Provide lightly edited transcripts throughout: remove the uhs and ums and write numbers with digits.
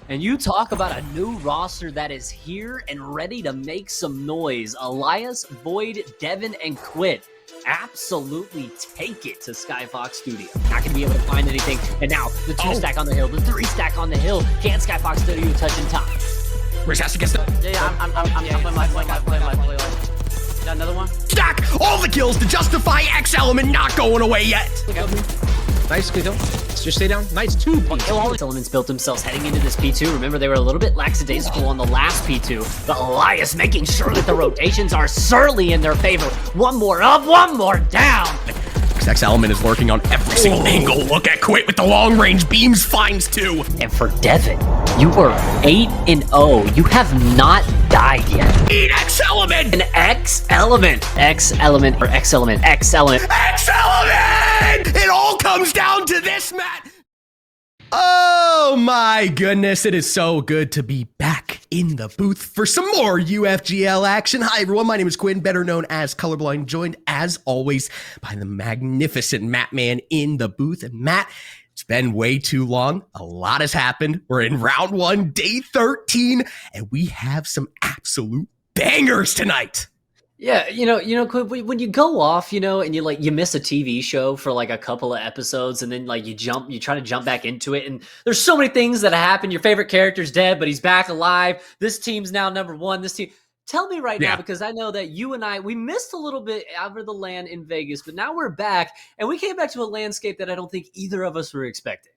And you talk about a new roster that is here and ready to make some noise. Elias, Void, Devin, and Quit absolutely take it to Skyfox Studio. Not going to be able to find anything. And now the 2-stack on the hill, the 3-stack on the hill. Can Skyfox Studio touch in time? Rich has to get stuck. Yeah, I'm playing my play. Got another one? Stack all the kills to justify X Element not going away yet. Nice, good kill. Just stay down. Nice, 2. X Elements built themselves heading into this P2. Remember, they were a little bit lackadaisical on the last P2. But Elias making sure that the rotations are surly in their favor. One more up, one more down. X Element is working on every single angle. Look at Quit with the long range beams, finds 2. And for Devin, you were 8-0. You have not died yet. Eat X Element! An X Element. X Element or X Element. X Element. X Element! It all comes down to this, Matt. Oh my goodness, it is so good to be back in the booth for some more UFGL action. Hi everyone, my name is Quinn, better known as Colorblind, joined as always by the magnificent Matt Man in the booth. And Matt, it's been way too long. A lot has happened. We're in round 1, day 13, and we have some absolute bangers tonight. Yeah, when you go off, and you miss a TV show for like a couple of episodes, and then like you try to jump back into it, and there's so many things that happen. Your favorite character's dead, but he's back alive. This team's now number 1. This team. Tell me right now, because I know that you and we missed a little bit over the land in Vegas, but now we're back, and we came back to a landscape that I don't think either of us were expecting.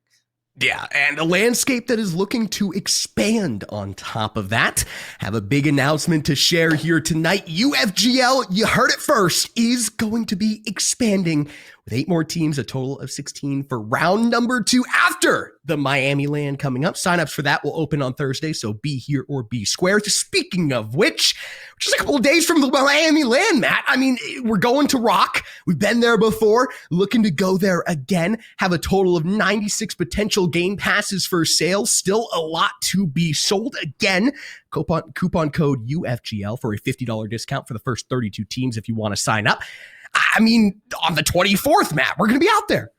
Yeah, and a landscape that is looking to expand on top of that. Have a big announcement to share here tonight. UFGL, you heard it first, is going to be expanding with 8 more teams, a total of 16 for round number 2 after the Miami LAN coming up. Signups for that will open on Thursday, so be here or be square. Speaking of which is a couple of days from the Miami LAN, Matt. I mean, we're going to rock. We've been there before, looking to go there again. Have a total of 96 potential game passes for sale. Still a lot to be sold. Again, coupon code UFGL for a $50 discount for the first 32 teams if you want to sign up. I mean, on the 24th, Matt, we're going to be out there.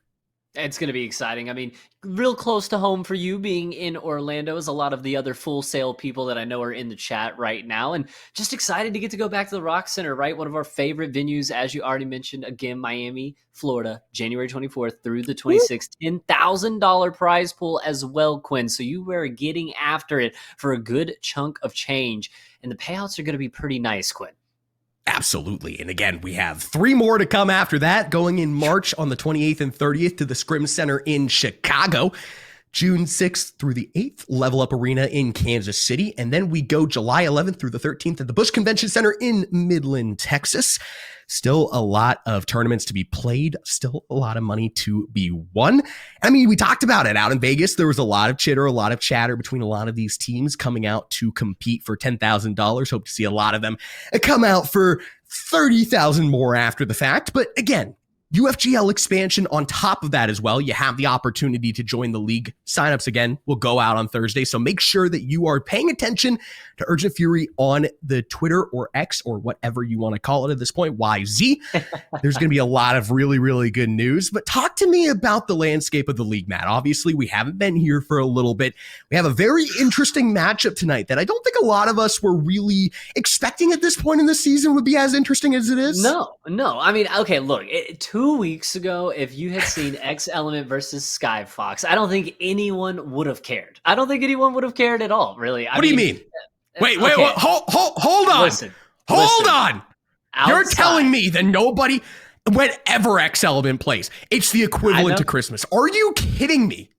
It's going to be exciting. I mean, real close to home for you being in Orlando is a lot of the other Full Sail people that I know are in the chat right now. And just excited to get to go back to the Rock Center, right? One of our favorite venues, as you already mentioned, again, Miami, Florida, January 24th through the 26th. $10,000 prize pool as well, Quinn. So you were getting after it for a good chunk of change. And the payouts are going to be pretty nice, Quinn. Absolutely. And again, we have 3 more to come after that, going in March on the 28th and 30th to the Scrim Center in Chicago. June 6th through the 8th, Level Up Arena in Kansas City. And then we go July 11th through the 13th at the Busch Convention Center in Midland, Texas. Still a lot of tournaments to be played. Still a lot of money to be won. I mean, we talked about it out in Vegas. There was a lot of chitter, a lot of chatter between a lot of these teams coming out to compete for $10,000. Hope to see a lot of them come out for $30,000 more after the fact. But again, UFGL expansion on top of that as well. You have the opportunity to join the league. Signups again will go out on Thursday. So make sure that you are paying attention to Urgent Fury on the Twitter or X or whatever you want to call it at this point, YZ. There's going to be a lot of really, really good news. But talk to me about the landscape of the league, Matt. Obviously, we haven't been here for a little bit. We have a very interesting matchup tonight that I don't think a lot of us were really expecting at this point in the season would be as interesting as it is. No. I mean, okay, look, 2 weeks ago, if you had seen X Element versus Skyfox, I don't think anyone would have cared. I don't think anyone would have cared at all, really. What do you mean? Wait, hold on. Hold on. You're telling me that nobody, whenever X Element plays, it's the equivalent to Christmas. Are you kidding me?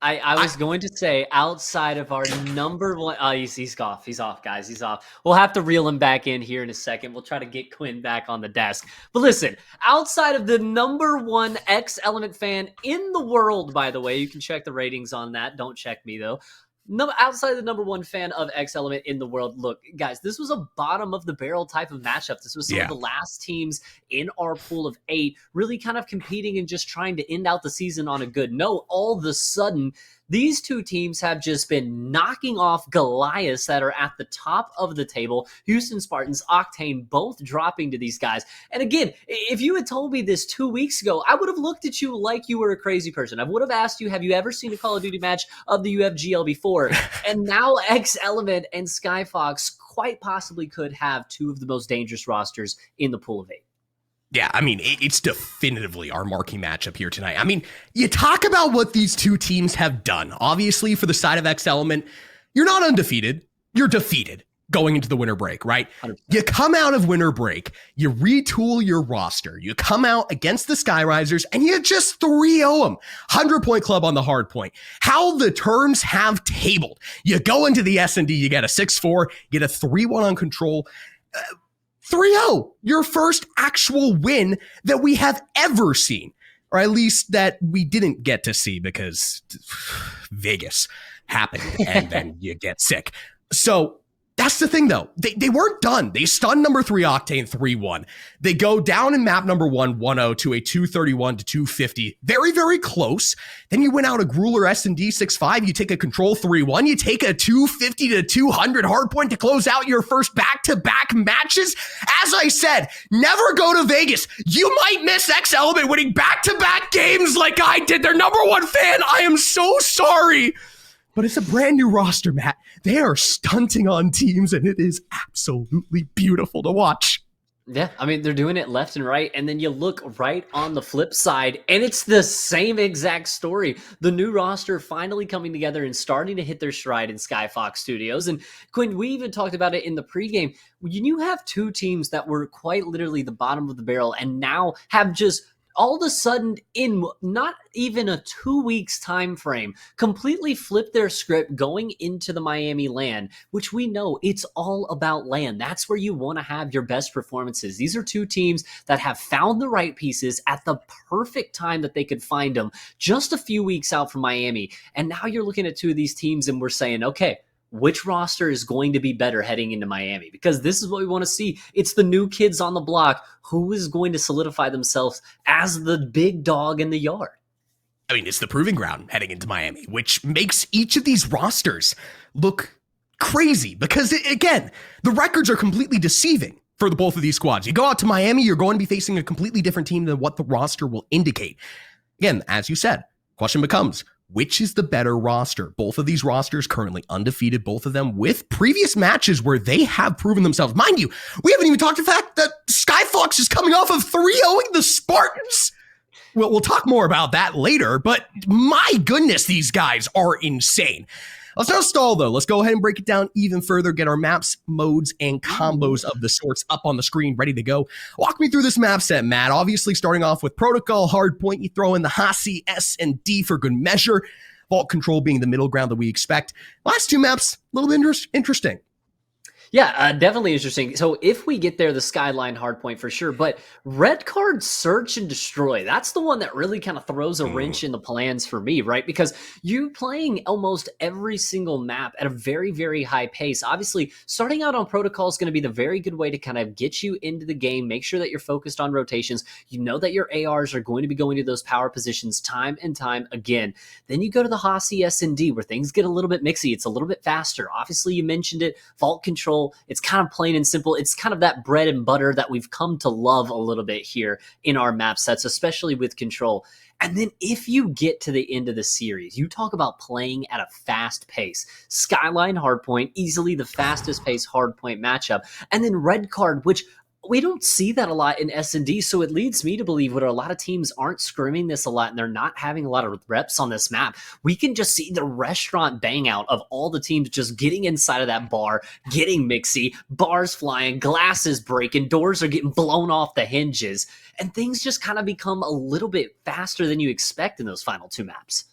I was going to say, outside of our number 1, he's off, guys, he's off. We'll have to reel him back in here in a second. We'll try to get Quinn back on the desk. But listen, outside of the number 1 X Element fan in the world, by the way, you can check the ratings on that. Don't check me though. No, outside of the number 1 fan of X Element in the world, look, guys, this was a bottom of the barrel type of matchup. This was some of the last teams in our pool of 8 really kind of competing and just trying to end out the season on a good note. All of a sudden, These two teams have just been knocking off Goliaths that are at the top of the table. Houston Spartans, Octane, both dropping to these guys. And again, if you had told me this 2 weeks ago, I would have looked at you like you were a crazy person. I would have asked you, have you ever seen a Call of Duty match of the UFGL before? And now X Element and Skyfox quite possibly could have two of the most dangerous rosters in the pool of 8. Yeah, I mean, it's definitively our marquee matchup here tonight. I mean, you talk about what these two teams have done. Obviously, for the side of X Element, you're not undefeated. You're defeated going into the winter break, right? 100%. You come out of winter break, you retool your roster, you come out against the Skyrisers, and you just 3-0 them. 100-point club on the hard point. How the terms have tabled. You go into the S&D, you get a 6-4, you get a 3-1 on control. 3-0, your first actual win that we have ever seen, or at least that we didn't get to see because Vegas happened and then you get sick. So that's the thing, though. They weren't done. They stunned number 3 Octane 3-1. They go down in map number 1, 1-0 to a 231 to 250. Very, very close. Then you win out a Grueler S&D 6-5. You take a control 3-1. You take a 250 to 200 hardpoint to close out your first back-to-back matches. As I said, never go to Vegas. You might miss X Element winning back-to-back games like I did. Their number 1 fan. I am so sorry. But it's a brand new roster, Matt. They are stunting on teams, and it is absolutely beautiful to watch. Yeah, I mean, they're doing it left and right, and then you look right on the flip side, and it's the same exact story. The new roster finally coming together and starting to hit their stride in Skyfox Studios. And Quinn, we even talked about it in the pregame. You have two teams that were quite literally the bottom of the barrel, and now have just all of a sudden, in not even a 2 weeks time frame, completely flipped their script going into the Miami LAN, which we know it's all about LAN. That's where you want to have your best performances. These are two teams that have found the right pieces at the perfect time that they could find them, just a few weeks out from Miami. And now you're looking at two of these teams and we're saying, okay, which roster is going to be better heading into Miami? Because this is what we want to see. It's the new kids on the block who is going to solidify themselves as the big dog in the yard. I mean, it's the proving ground heading into Miami, which makes each of these rosters look crazy because, again, the records are completely deceiving for the both of these squads. You go out to Miami, you're going to be facing a completely different team than what the roster will indicate. Again, as you said, question becomes, which is the better roster? Both of these rosters currently undefeated, both of them with previous matches where they have proven themselves. Mind you, we haven't even talked the fact that Skyfox is coming off of 3-0ing the Spartans. Well, we'll talk more about that later, but my goodness, these guys are insane. Let's not stall, though. Let's go ahead and break it down even further, get our maps, modes, and combos of the sorts up on the screen, ready to go. Walk me through this map set, Matt. Obviously, starting off with Protocol, Hardpoint, you throw in the Hasi, S, and D for good measure. Vault Control being the middle ground that we expect. Last two maps, a little bit interesting. Yeah, definitely interesting. So if we get there, the Skyline hardpoint for sure. But red card search and destroy, that's the one that really kind of throws a wrench in the plans for me, right? Because you're playing almost every single map at a very, very high pace. Obviously, starting out on Protocol is going to be the very good way to kind of get you into the game, make sure that you're focused on rotations. You know that your ARs are going to be going to those power positions time and time again. Then you go to the Hasi S&D where things get a little bit mixy. It's a little bit faster. Obviously, you mentioned it, Vault Control. It's kind of plain and simple. It's kind of that bread and butter that we've come to love a little bit here in our map sets, especially with Control. And then if you get to the end of the series, you talk about playing at a fast pace. Skyline Hardpoint, easily the fastest pace Hardpoint matchup. And then Red Card, which we don't see that a lot in S&D, so it leads me to believe that a lot of teams aren't scrimming this a lot and they're not having a lot of reps on this map. We can just see the restaurant bang out of all the teams just getting inside of that bar, getting mixy, bars flying, glasses breaking, doors are getting blown off the hinges, and things just kind of become a little bit faster than you expect in those final two maps.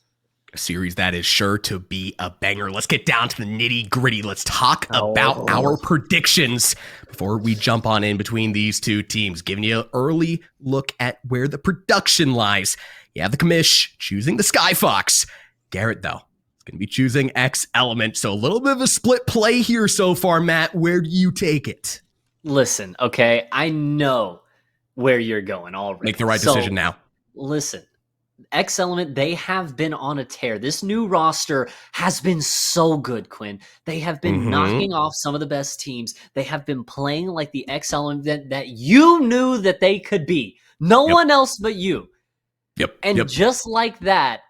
A series that is sure to be a banger. Let's get down to the nitty gritty. Let's talk about our predictions before we jump on in between these two teams, giving you an early look at where the production lies. You have the commish choosing the Skyfox. Garrett, though, is going to be choosing X Element. So a little bit of a split play here so far, Matt. Where do you take it? Listen, okay, I know where you're going already. Make the right decision now. Listen. X Element, they have been on a tear. This new roster has been so good, Quinn. They have been knocking off some of the best teams. They have been playing like the X Element that you knew that they could be. No one else but you. And just like that,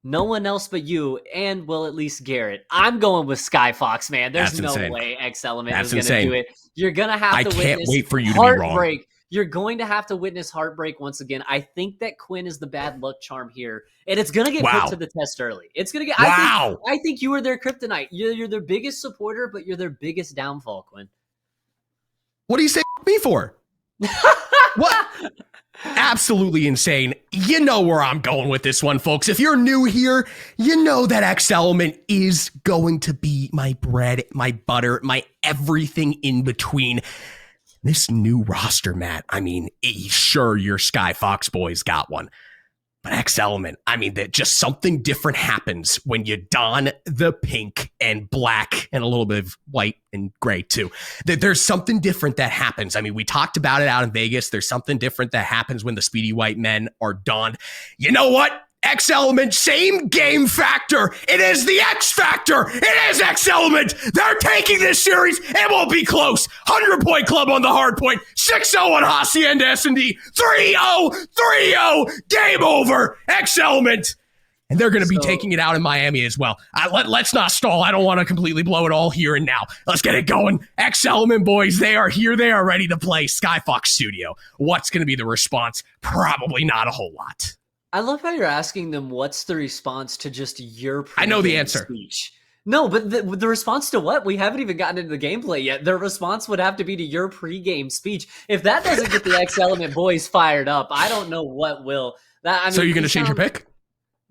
no one else but you, and well, at least Garrett. I'm going with Skyfox, man. There's no way X Element is going to do it. You're going to have to witness I can't wait for you to be wrong. You're going to have to witness heartbreak once again. I think that Quinn is the bad luck charm here, and it's going to get put to the test early. It's going to get. I think you are their kryptonite. You're their biggest supporter, but you're their biggest downfall, Quinn. What do you say me for? What? Absolutely insane. You know where I'm going with this one, folks. If you're new here, you know that X Element is going to be my bread, my butter, my everything in between. This new roster, Matt, I mean, sure, your Sky Fox boys got one. But X Element, I mean, that just something different happens when you don the pink and black and a little bit of white and gray too. There's something different that happens. I mean, we talked about it out in Vegas. There's something different that happens when the Speedy White Men are donned. You know what? X Element, same game factor. It is the X factor. It is X Element. They're taking this series. It won't be close. 100-point club on the hard point. 6-0 on Hacienda S&D. 3-0. 3-0. Game over. X Element. And they're going to be taking it out in Miami as well. Let's not stall. I don't want to completely blow it all here and now. Let's get it going. X Element boys, they are here. They are ready to play. Skyfox Studio. What's going to be the response? Probably not a whole lot. I love how you're asking them what's the response to just your I know the answer. Speech. No, but the response to what? We haven't even gotten into the gameplay yet. The response would have to be to your pregame speech. If that doesn't get the X Element boys fired up, I don't know what will. So you're going to change your pick?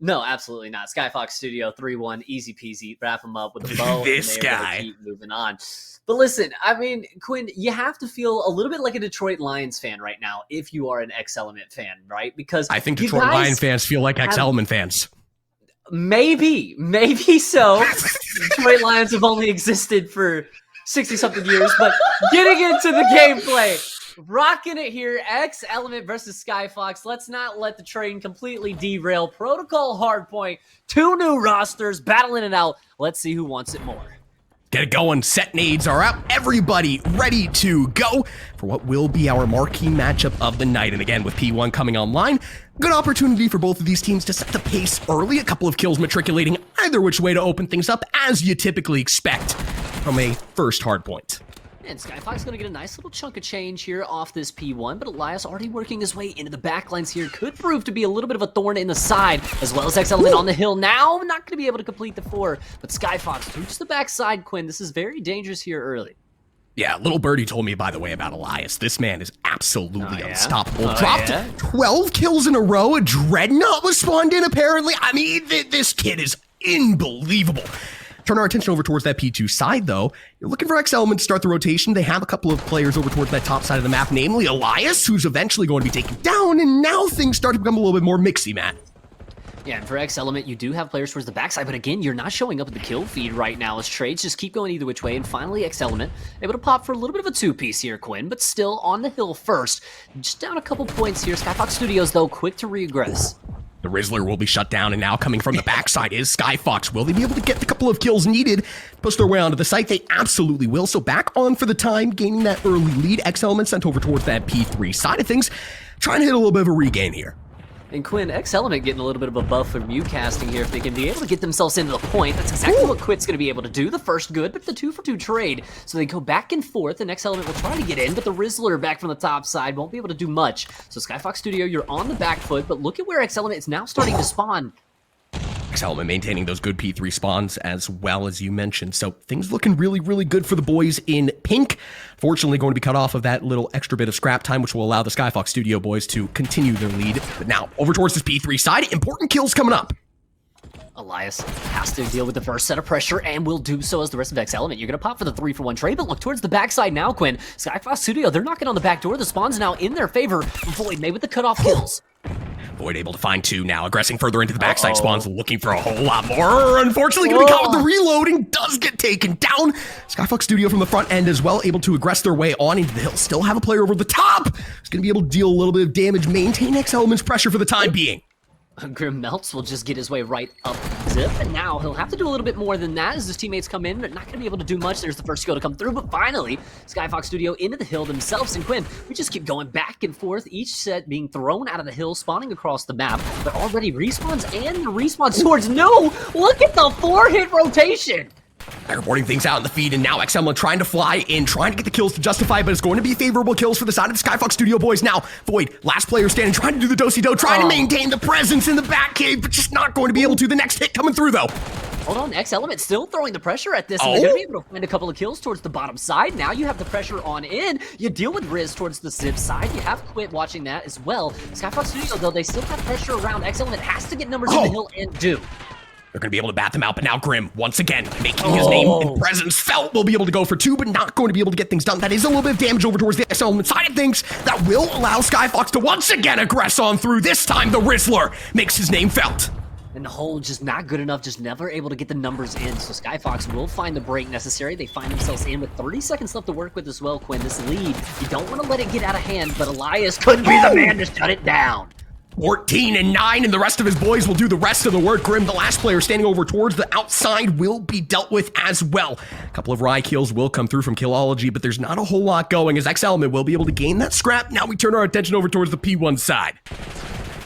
No, absolutely not. Skyfox Studio 3-1, easy peasy. Wrap them up with a bow. This guy. Keep moving on. But listen, I mean, Quinn, you have to feel a little bit like a Detroit Lions fan right now if you are an X Element fan, right? Because I think Detroit Lions fans feel like X Element fans. Maybe so. Detroit Lions have only existed for 60-something years, but getting into the gameplay. Rocking it here, X Element versus Skyfox. Let's not let the train completely derail. Protocol Hardpoint, two new rosters battling it out. Let's see who wants it more. Get it going. Set nades are out. Everybody ready to go for what will be our marquee matchup of the night. And again, with P1 coming online, good opportunity for both of these teams to set the pace early. A couple of kills matriculating either which way to open things up, as you typically expect from a first hardpoint. And Skyfox going to get a nice little chunk of change here off this P1, but Elias already working his way into the backlines here. Could prove to be a little bit of a thorn in the side, as well as X Element on the hill now. Not going to be able to complete the 4, but Skyfox reaches the backside, Quinn. This is very dangerous here early. Yeah, little birdie told me, by the way, about Elias. This man is absolutely unstoppable. Dropped 12 kills in a row. A Dreadnought was spawned in, apparently. I mean, this kid is unbelievable. Turn our attention over towards that P2 side, though. You're looking for X Element to start the rotation. They have a couple of players over towards that top side of the map, namely Elias, who's eventually going to be taken down, and now things start to become a little bit more mixy, Matt. Yeah, and for X Element, you do have players towards the backside, but again, you're not showing up at the kill feed right now as trades just keep going either which way, and finally X Element able to pop for a little bit of a two-piece here, Quinn, but still on the hill first. Just down a couple points here. Skyfox Studios, though, quick to regress. The Rizzler will be shut down, and now coming from the backside is Skyfox. Will they be able to get the couple of kills needed to push their way onto the site? They absolutely will. So back on for the time, gaining that early lead. X Element sent over towards that P3 side of things, trying to hit a little bit of a regain here. And Quinn, X Element getting a little bit of a buff from you casting here. If they can be able to get themselves into the point, that's exactly what Quit's going to be able to do. The first good, but the 2-for-2 trade. So they go back and forth, and X Element will try to get in, but the Rizzler back from the top side won't be able to do much. So Skyfox Studio, you're on the back foot, but look at where X Element is now starting to spawn. X Element maintaining those good P3 spawns as well, as you mentioned. So things looking really, really good for the boys in pink. Fortunately, going to be cut off of that little extra bit of scrap time, which will allow the Skyfox Studio boys to continue their lead. But now, over towards this P3 side, important kills coming up. Elias has to deal with the first set of pressure and will do so as the rest of X Element. You're going to pop for the 3-for-1 trade, but look towards the backside now, Quinn. Skyfox Studio, they're knocking on the back door. The spawn's now in their favor. Void made with the cutoff kills. Void able to find 2 now, aggressing further into the backside spawns, looking for a whole lot more. Unfortunately, going to be caught with the reloading, does get taken down. Skyfox Studio from the front end as well, able to aggress their way on into the hill. Still have a player over the top. He's going to be able to deal a little bit of damage, maintain X Element's pressure for the time being. Grim Melts will just get his way right up zip, and now he'll have to do a little bit more than that as his teammates come in, but not going to be able to do much. There's the first skill to come through, but finally, Skyfox Studio into the hill themselves, and Quinn, we just keep going back and forth, each set being thrown out of the hill, spawning across the map, but already respawns and the respawns towards no! Look at the 4-hit rotation! They're boarding things out in the feed, and now XMLA trying to fly in, trying to get the kills to justify, but it's going to be favorable kills for the side of the Skyfox Studio boys. Now, Void, last player standing, trying to do the do-si-do, trying to maintain the presence in the back cave, but just not going to be able to. The next hit coming through, though. Hold on, X Element still throwing the pressure at this. And they're going to be able to find a couple of kills towards the bottom side. Now you have the pressure on in. You deal with Riz towards the zip side. You have Quit watching that as well. Skyfox Studio, though, they still have pressure around. X Element has to get numbers in the hill and do. They're going to be able to bat them out, but now Grim, once again, making his name and presence felt, will be able to go for 2, but not going to be able to get things done. That is a little bit of damage over towards the X Element side of things. That will allow Skyfox to once again aggress on through. This time, the Rizzler makes his name felt. And the hole just not good enough, just never able to get the numbers in. So Skyfox will find the break necessary. They find themselves in with 30 seconds left to work with as well, Quinn. This lead, you don't want to let it get out of hand, but Elias could be the man to shut it down. 14 and 9, and the rest of his boys will do the rest of the work. Grim, the last player standing over towards the outside, will be dealt with as well. A couple of Rye kills will come through from Killology, but there's not a whole lot going as X Element will be able to gain that scrap. Now we turn our attention over towards the P1 side.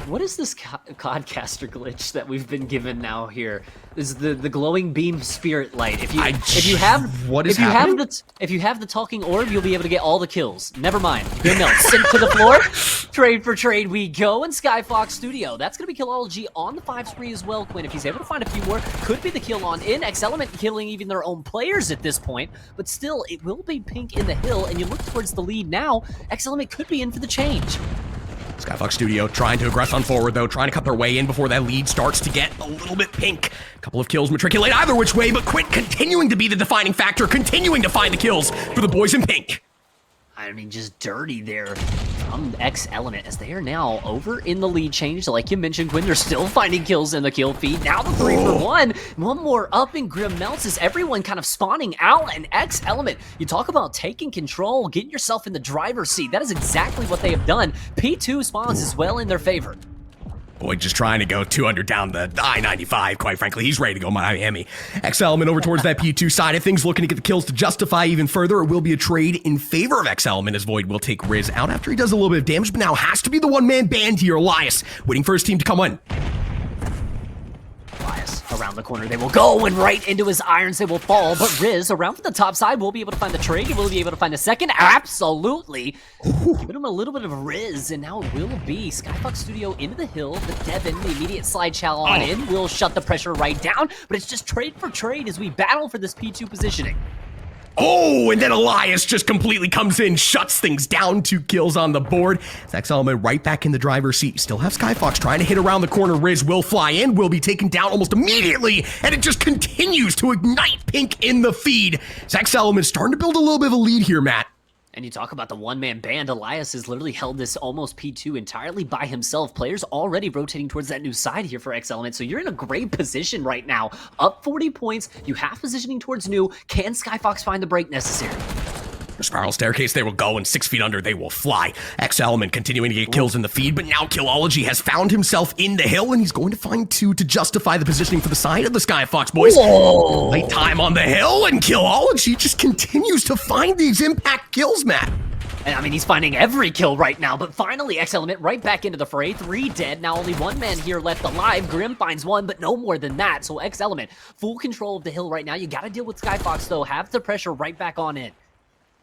What is this Codcaster glitch that we've been given now here? This is the glowing beam spirit light. If you have the talking orb, you'll be able to get all the kills. Never mind. Good note. Sink to the floor. Trade for trade we go. And Skyfox Studio. That's gonna be Killology on the 5 spree as well, Quinn. If he's able to find a few more, could be the kill on in. X Element killing even their own players at this point, but still, it will be pink in the hill. And you look towards the lead now. X Element could be in for the change. Skyfox Studio trying to aggress on forward, though, trying to cut their way in before that lead starts to get a little bit pink. A couple of kills matriculate either which way, but Quint continuing to be the defining factor, continuing to find the kills for the boys in pink. I mean, just dirty there from X Element as they are now over in the lead change. Like you mentioned, Quinn, they're still finding kills in the kill feed. Now the 3 for 1. One more up in Grim Melts as everyone kind of spawning out. And X Element, you talk about taking control, getting yourself in the driver's seat. That is exactly what they have done. P2 spawns as well in their favor. Boy, just trying to go 200 down the I-95, quite frankly. He's ready to go Miami. X Element over towards that P2 side of things, looking to get the kills to justify even further. It will be a trade in favor of X Element as Void will take Riz out after he does a little bit of damage, but now has to be the one-man band here. Elias waiting for his team to come in. Elias around the corner, they will go, and right into his irons they will fall, but Riz around from the top side will be able to find the trade. He will be able to find a second. Absolutely. Giving him a little bit of Riz, and now it will be Skyfox Studio into the hill. The Devin, the immediate slide chow on in, will shut the pressure right down, but it's just trade for trade as we battle for this P2 positioning. Oh, and then Elias just completely comes in, shuts things down, 2 kills on the board. X Element right back in the driver's seat. You still have Skyfox trying to hit around the corner. Riz will fly in, will be taken down almost immediately, and it just continues to ignite pink in the feed. X Element starting to build a little bit of a lead here, Matt. And you talk about the one-man band, Elias has literally held this almost P2 entirely by himself. Players already rotating towards that new side here for X Element, so you're in a great position right now. Up 40 points, you have positioning towards new. Can Skyfox find the break necessary? The spiral staircase, they will go, and 6 feet under, they will fly. X Element continuing to get kills in the feed, but now Killology has found himself in the hill, and he's going to find 2 to justify the positioning for the side of the Skyfox boys. Late time on the hill, and Killology just continues to find these impact kills, Matt. And I mean, he's finding every kill right now, but finally, X Element right back into the fray. 3 dead, now only 1 man here left alive. Grim finds 1, but no more than that. So X Element, full control of the hill right now. You gotta deal with Skyfox, though. Have the pressure right back on in.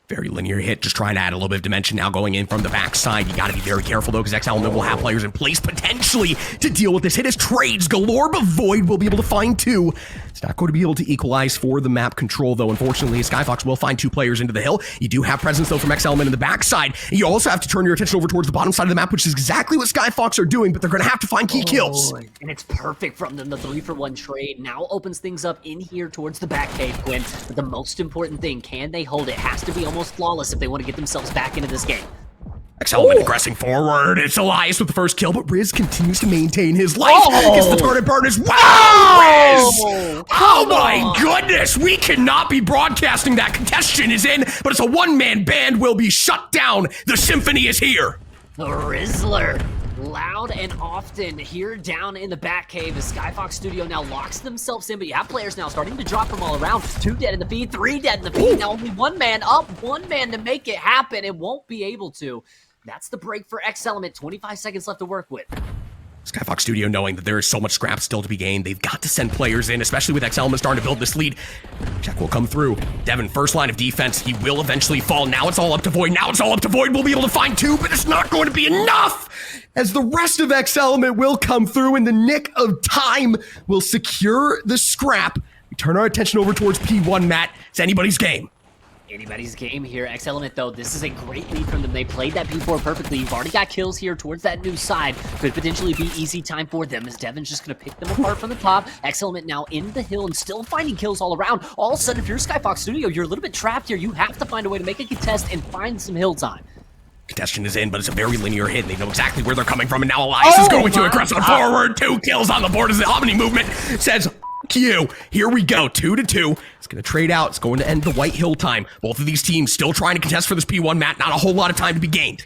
Very linear hit, just trying to add a little bit of dimension now going in from the backside. You gotta be very careful though, because X Element will have players in place potentially to deal with this hit as trades galore, but Void will be able to find 2. It's not going to be able to equalize for the map control though, unfortunately. Skyfox will find 2 players into the hill. You do have presence though from X Element in the backside. And you also have to turn your attention over towards the bottom side of the map, which is exactly what Skyfox are doing, but they're gonna have to find key kills. And it's perfect from them. The 3 for 1 trade now opens things up in here towards the back cave, Quinn. But the most important thing, can they hold it? Has to be almost flawless if they want to get themselves back into this game. X Element aggressing forward. It's Elias with the first kill, but Riz continues to maintain his life. Gets the turret burn as well. Riz! Oh my goodness! We cannot be broadcasting that. Contestation is in, but it's a one-man band will be shut down. The symphony is here. The Rizzler loud and often here down in the back cave. The Skyfox Studio now locks themselves in, but you have players now starting to drop from all around. 2 dead in the feed, 3 dead in the feed. Now only 1 man up, 1 man to make it happen. It won't be able to. That's the break for X Element. 25 seconds left to work with. Skyfox Studio knowing that there is so much scrap still to be gained. They've got to send players in, especially with X Element starting to build this lead. Check will come through. Devin, first line of defense. He will eventually fall. Now it's all up to Void. Now it's all up to Void. We'll be able to find 2, but it's not going to be enough, as the rest of X Element will come through in the nick of time. Will secure the scrap. We turn our attention over towards P1, Matt. It's anybody's game. Anybody's game here. X Element, though, this is a great lead from them. They played that P4 perfectly. You've already got kills here towards that new side. Could potentially be easy time for them, as Devin's just going to pick them apart from the top. X Element now in the hill and still finding kills all around. All of a sudden, if you're Skyfox Studio, you're a little bit trapped here. You have to find a way to make a contest and find some hill time. Contestation is in, but it's a very linear hit. They know exactly where they're coming from, and now Elias is going to aggressive forward. 2 kills on the board as the Omni movement says, "F you." Here we go, 2-2. It's going to trade out. It's going to end the White Hill time. Both of these teams still trying to contest for this P1, Matt. Not a whole lot of time to be gained.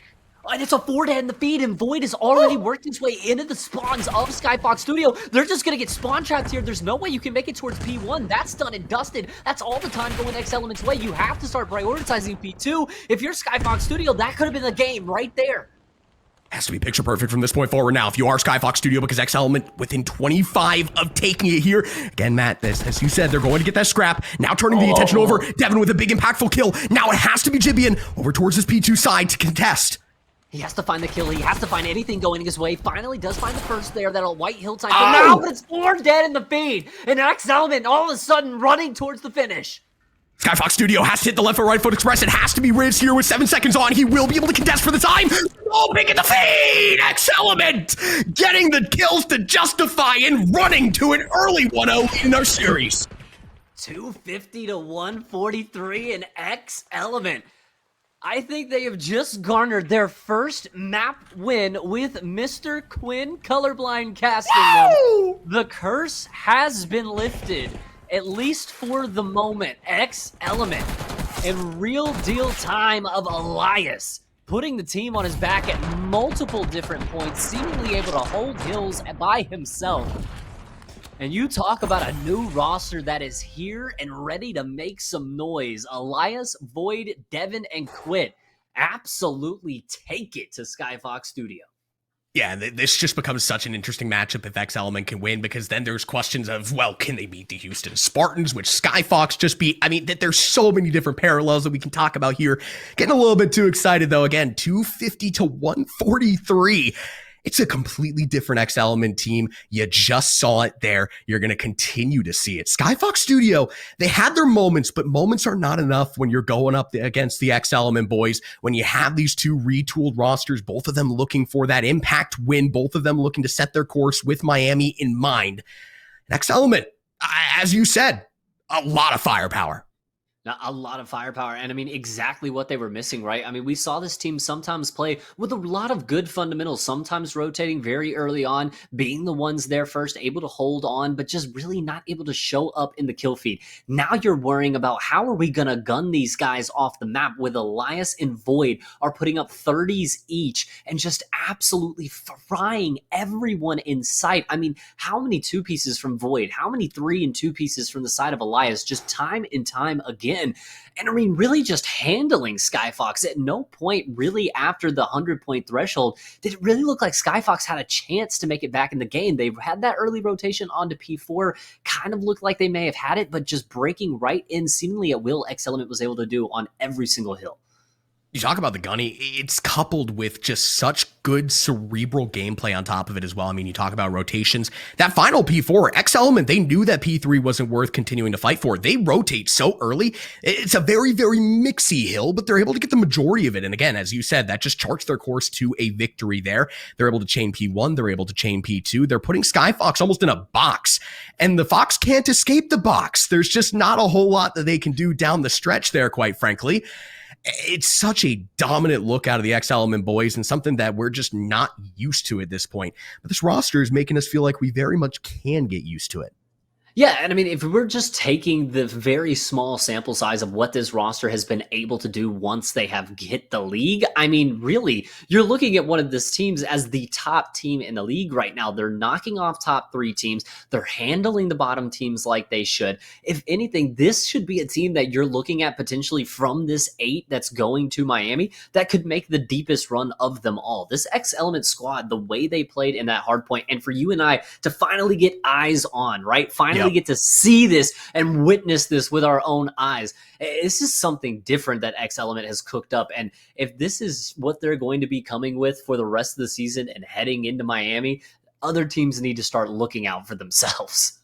And it's a 4 dead in the feed, and Void has already worked his way into the spawns of Skyfox Studio. They're just going to get spawn trapped here. There's no way you can make it towards P1. That's done and dusted. That's all the time going X Element's way. You have to start prioritizing P2. If you're Skyfox Studio, that could have been the game right there. Has to be picture perfect from this point forward now if you are Skyfox Studio, because X Element within 25 of taking it here. Again, Matt, as you said, they're going to get that scrap. Now turning the attention over. Devin with a big impactful kill. Now it has to be Jibian over towards his P2 side to contest. He has to find the kill. He has to find anything going his way. Finally does find the first there. That'll White Hill time for now, but it's 4 dead in the feed. And X Element all of a sudden running towards the finish. Skyfox Studio has to hit the left or right foot express. It has to be Riz here with 7 seconds on. He will be able to contest for the time. Oh, big in the feed! X Element getting the kills to justify and running to an early 1-0 in our series. 250 to 143 in X Element. I think they have just garnered their first map win with Mr. Quinn Colorblind casting them. The curse has been lifted. At least for the moment. X Element in real deal time of Elias, putting the team on his back at multiple different points, seemingly able to hold hills by himself. And you talk about a new roster that is here and ready to make some noise. Elias, Void, Devin, and Quit absolutely take it to Skyfox Studio. Yeah, this just becomes such an interesting matchup if X Element can win, because then there's questions of, well, can they beat the Houston Spartans, which Skyfox just beat? I mean, there's so many different parallels that we can talk about here. Getting a little bit too excited, though. Again, 250 to 143. It's a completely different X Element team. You just saw it there. You're going to continue to see it. Skyfox Studio, they had their moments, but moments are not enough when you're going up against the X Element boys. When you have these 2 retooled rosters, both of them looking for that impact win, both of them looking to set their course with Miami in mind. And X Element, as you said, a lot of firepower. A lot of firepower, and I mean, exactly what they were missing, right? I mean, we saw this team sometimes play with a lot of good fundamentals, sometimes rotating very early on, being the ones there first, able to hold on, but just really not able to show up in the kill feed. Now you're worrying about how are we going to gun these guys off the map, with Elias and Void are putting up 30s each and just absolutely frying everyone in sight. I mean, how many 2 pieces from Void? How many 3 and 2 pieces from the side of Elias? Just time and time again. And I mean, really just handling Skyfox. At no point really after the 100-point threshold did it really look like Skyfox had a chance to make it back in the game. They've had that early rotation onto P4, kind of looked like they may have had it, but just breaking right in seemingly at will, X Element was able to do on every single hill. You talk about the gunny, it's coupled with just such good cerebral gameplay on top of it as well. I mean, you talk about rotations. That final P4, X Element, they knew that P3 wasn't worth continuing to fight for. They rotate so early. It's a very, very mixy hill, but they're able to get the majority of it. And again, as you said, that just charts their course to a victory there. They're able to chain P1. They're able to chain P2. They're putting Skyfox almost in a box. And the Fox can't escape the box. There's just not a whole lot that they can do down the stretch there, quite frankly. It's such a dominant look out of the X Element boys, and something that we're just not used to at this point. But this roster is making us feel like we very much can get used to it. Yeah, and I mean, if we're just taking the very small sample size of what this roster has been able to do once they have hit the league, I mean, really, you're looking at one of these teams as the top team in the league right now. They're knocking off top 3 teams. They're handling the bottom teams like they should. If anything, this should be a team that you're looking at potentially from this 8 that's going to Miami that could make the deepest run of them all. This X Element squad, the way they played in that hard point, and for you and I to finally get eyes on, right? Finally get to see this and witness this with our own eyes. This is something different that X Element has cooked up. And if this is what they're going to be coming with for the rest of the season and heading into Miami, other teams need to start looking out for themselves.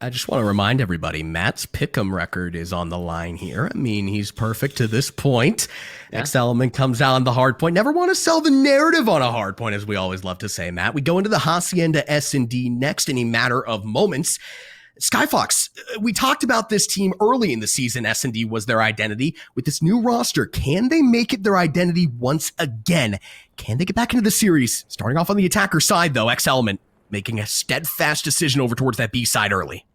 I just want to remind everybody, Matt's pick'em record is on the line here. I mean, he's perfect to this point. Yeah. X Element comes out on the hard point. Never want to sell the narrative on a hard point, as we always love to say, Matt. We go into the Hacienda S&D next in a matter of moments. Skyfox, we talked about this team early in the season. S&D was their identity. With this new roster, can they make it their identity once again? Can they get back into the series? Starting off on the attacker side, though, X Element making a steadfast decision over towards that B side early.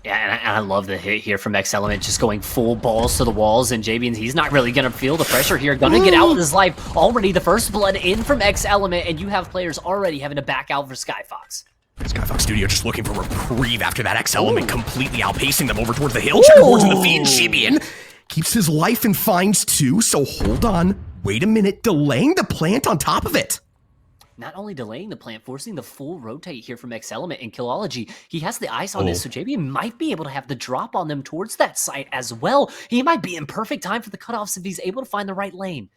Yeah, and I love the hit here from X Element, just going full balls to the walls, and JB, he's not really going to feel the pressure here. Going to get out with his life. Already the first blood in from X Element, and you have players already having to back out for Skyfox. Skyfox Studio just looking for reprieve after that X Element completely outpacing them over towards the hill. Checkerboards in the feed. Shibian keeps his life and finds 2, so hold on. Wait a minute. Delaying the plant on top of it. Not only delaying the plant, forcing the full rotate here from X Element and QOLERBLIND. He has the ice on this, so JB might be able to have the drop on them towards that site as well. He might be in perfect time for the cutoffs if he's able to find the right lane.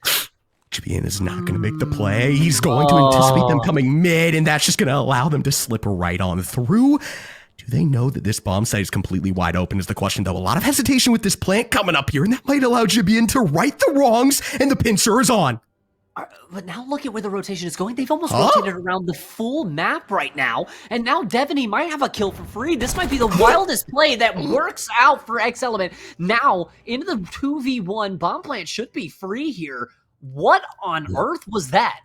Jibian is not going to make the play. He's going to anticipate them coming mid, and that's just going to allow them to slip right on through. Do they know that this bomb site is completely wide open is the question, though. A lot of hesitation with this plant coming up here, and that might allow Jibian to right the wrongs, and the pincer is on. But now look at where the rotation is going. They've almost rotated around the full map right now. And now Devin, he might have a kill for free. This might be the wildest play that works out for X Element. Now, into the 2v1, bomb plant should be free here. What on earth was that?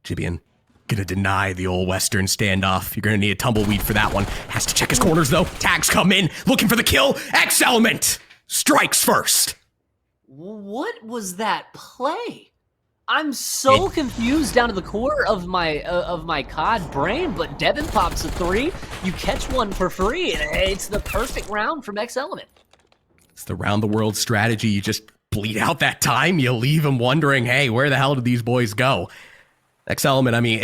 Jibian gonna deny the old Western standoff. You're gonna need a tumbleweed for that one. Has to check his corners, though. Tags come in, looking for the kill. X Element strikes first. What was that play? I'm so confused down to the core of my COD brain, but Devin pops a 3. You catch one for free, and it's the perfect round from X Element. It's the round the world strategy. You just bleed out that time. You leave them wondering, hey, where the hell did these boys go? X Element, I mean,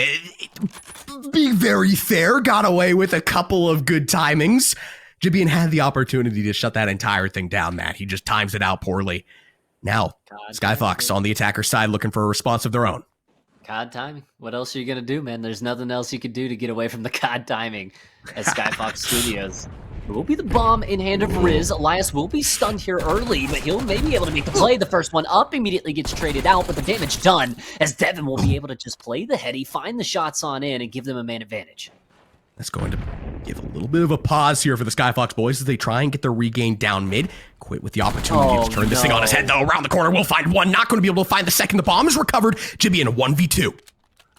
being very fair, got away with a couple of good timings. Jibian had the opportunity to shut that entire thing down, Matt. He just times it out poorly. Now, Skyfox on the attacker side looking for a response of their own. COD timing. What else are you going to do, man? There's nothing else you could do to get away from the COD timing at Skyfox Studios. It will be the bomb in hand of Riz. Elias will be stunned here early, but he'll maybe be able to make the play. The first one up immediately gets traded out, but the damage done as Devin will be able to just play the heady, find the shots on in, and give them a man advantage. That's going to give a little bit of a pause here for the Skyfox boys as they try and get their regain down mid. Quit with the opportunity to turn this thing on his head, though. Around the corner, we'll find one. Not going to be able to find the second. The bomb is recovered. Jibian, 1v2.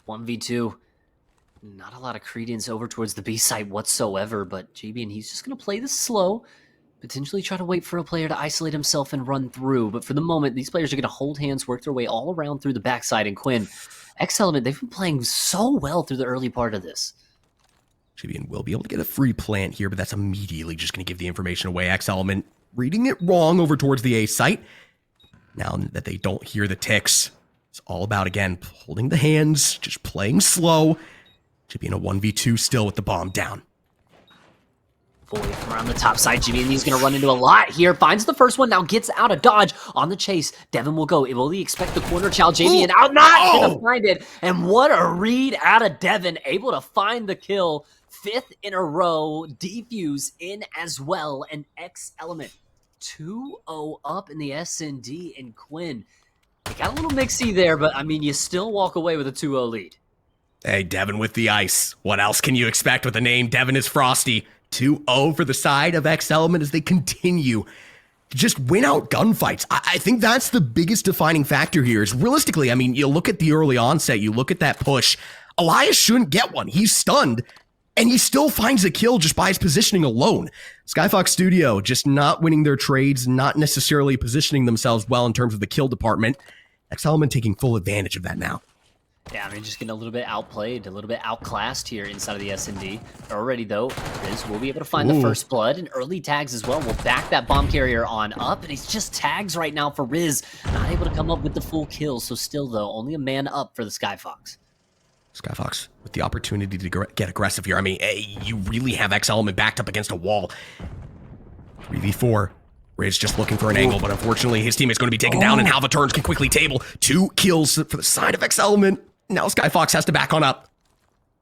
1v2. Not a lot of credence over towards the B site whatsoever, but JB, and he's just going to play this slow, potentially try to wait for a player to isolate himself and run through. But for the moment, these players are going to hold hands, work their way all around through the backside. And Quinn, X Element, they've been playing so well through the early part of this. Jibian will be able to get a free plant here, but that's immediately just going to give the information away. X Element reading it wrong over towards the A site. Now that they don't hear the ticks, it's all about, again, holding the hands, just playing slow. Jibian a 1v2 still with the bomb down. Fully from around the top side, Jibian, he's going to run into a lot here. Finds the first one, now gets out of dodge. On the chase, Devin will go. Will he expect the corner child? JB and out, not going to find it. And what a read out of Devin, able to find the kill. 5th in a row, defuse in as well, and X Element 2-0 up in the S&D, and Quinn. It got a little mixy there, but I mean, you still walk away with a 2-0 lead. Hey, Devin with the ice. What else can you expect with the name Devin is Frosty? 2-0 for the side of X Element as they continue to just win out gunfights. I think that's the biggest defining factor here is realistically, I mean, you look at the early onset, you look at that push. Elias shouldn't get one. He's stunned. And he still finds a kill just by his positioning alone. Skyfox Studio just not winning their trades, not necessarily positioning themselves well in terms of the kill department. X-Element taking full advantage of that now. Yeah, I mean, just getting a little bit outplayed, a little bit outclassed here inside of the S&D. Already, though, Riz will be able to find the first blood, and early tags as well will back that bomb carrier on up, and he's just tags right now for Riz. Not able to come up with the full kill, so still, though, only a man up for the Skyfox. Skyfox with the opportunity to get aggressive here. I mean, you really have X-Element backed up against a wall. 3v4. Riz just looking for an angle, but unfortunately his teammate's going to be taken down, and Halva turns can quickly table 2 kills for the side of X-Element. Now Skyfox has to back on up.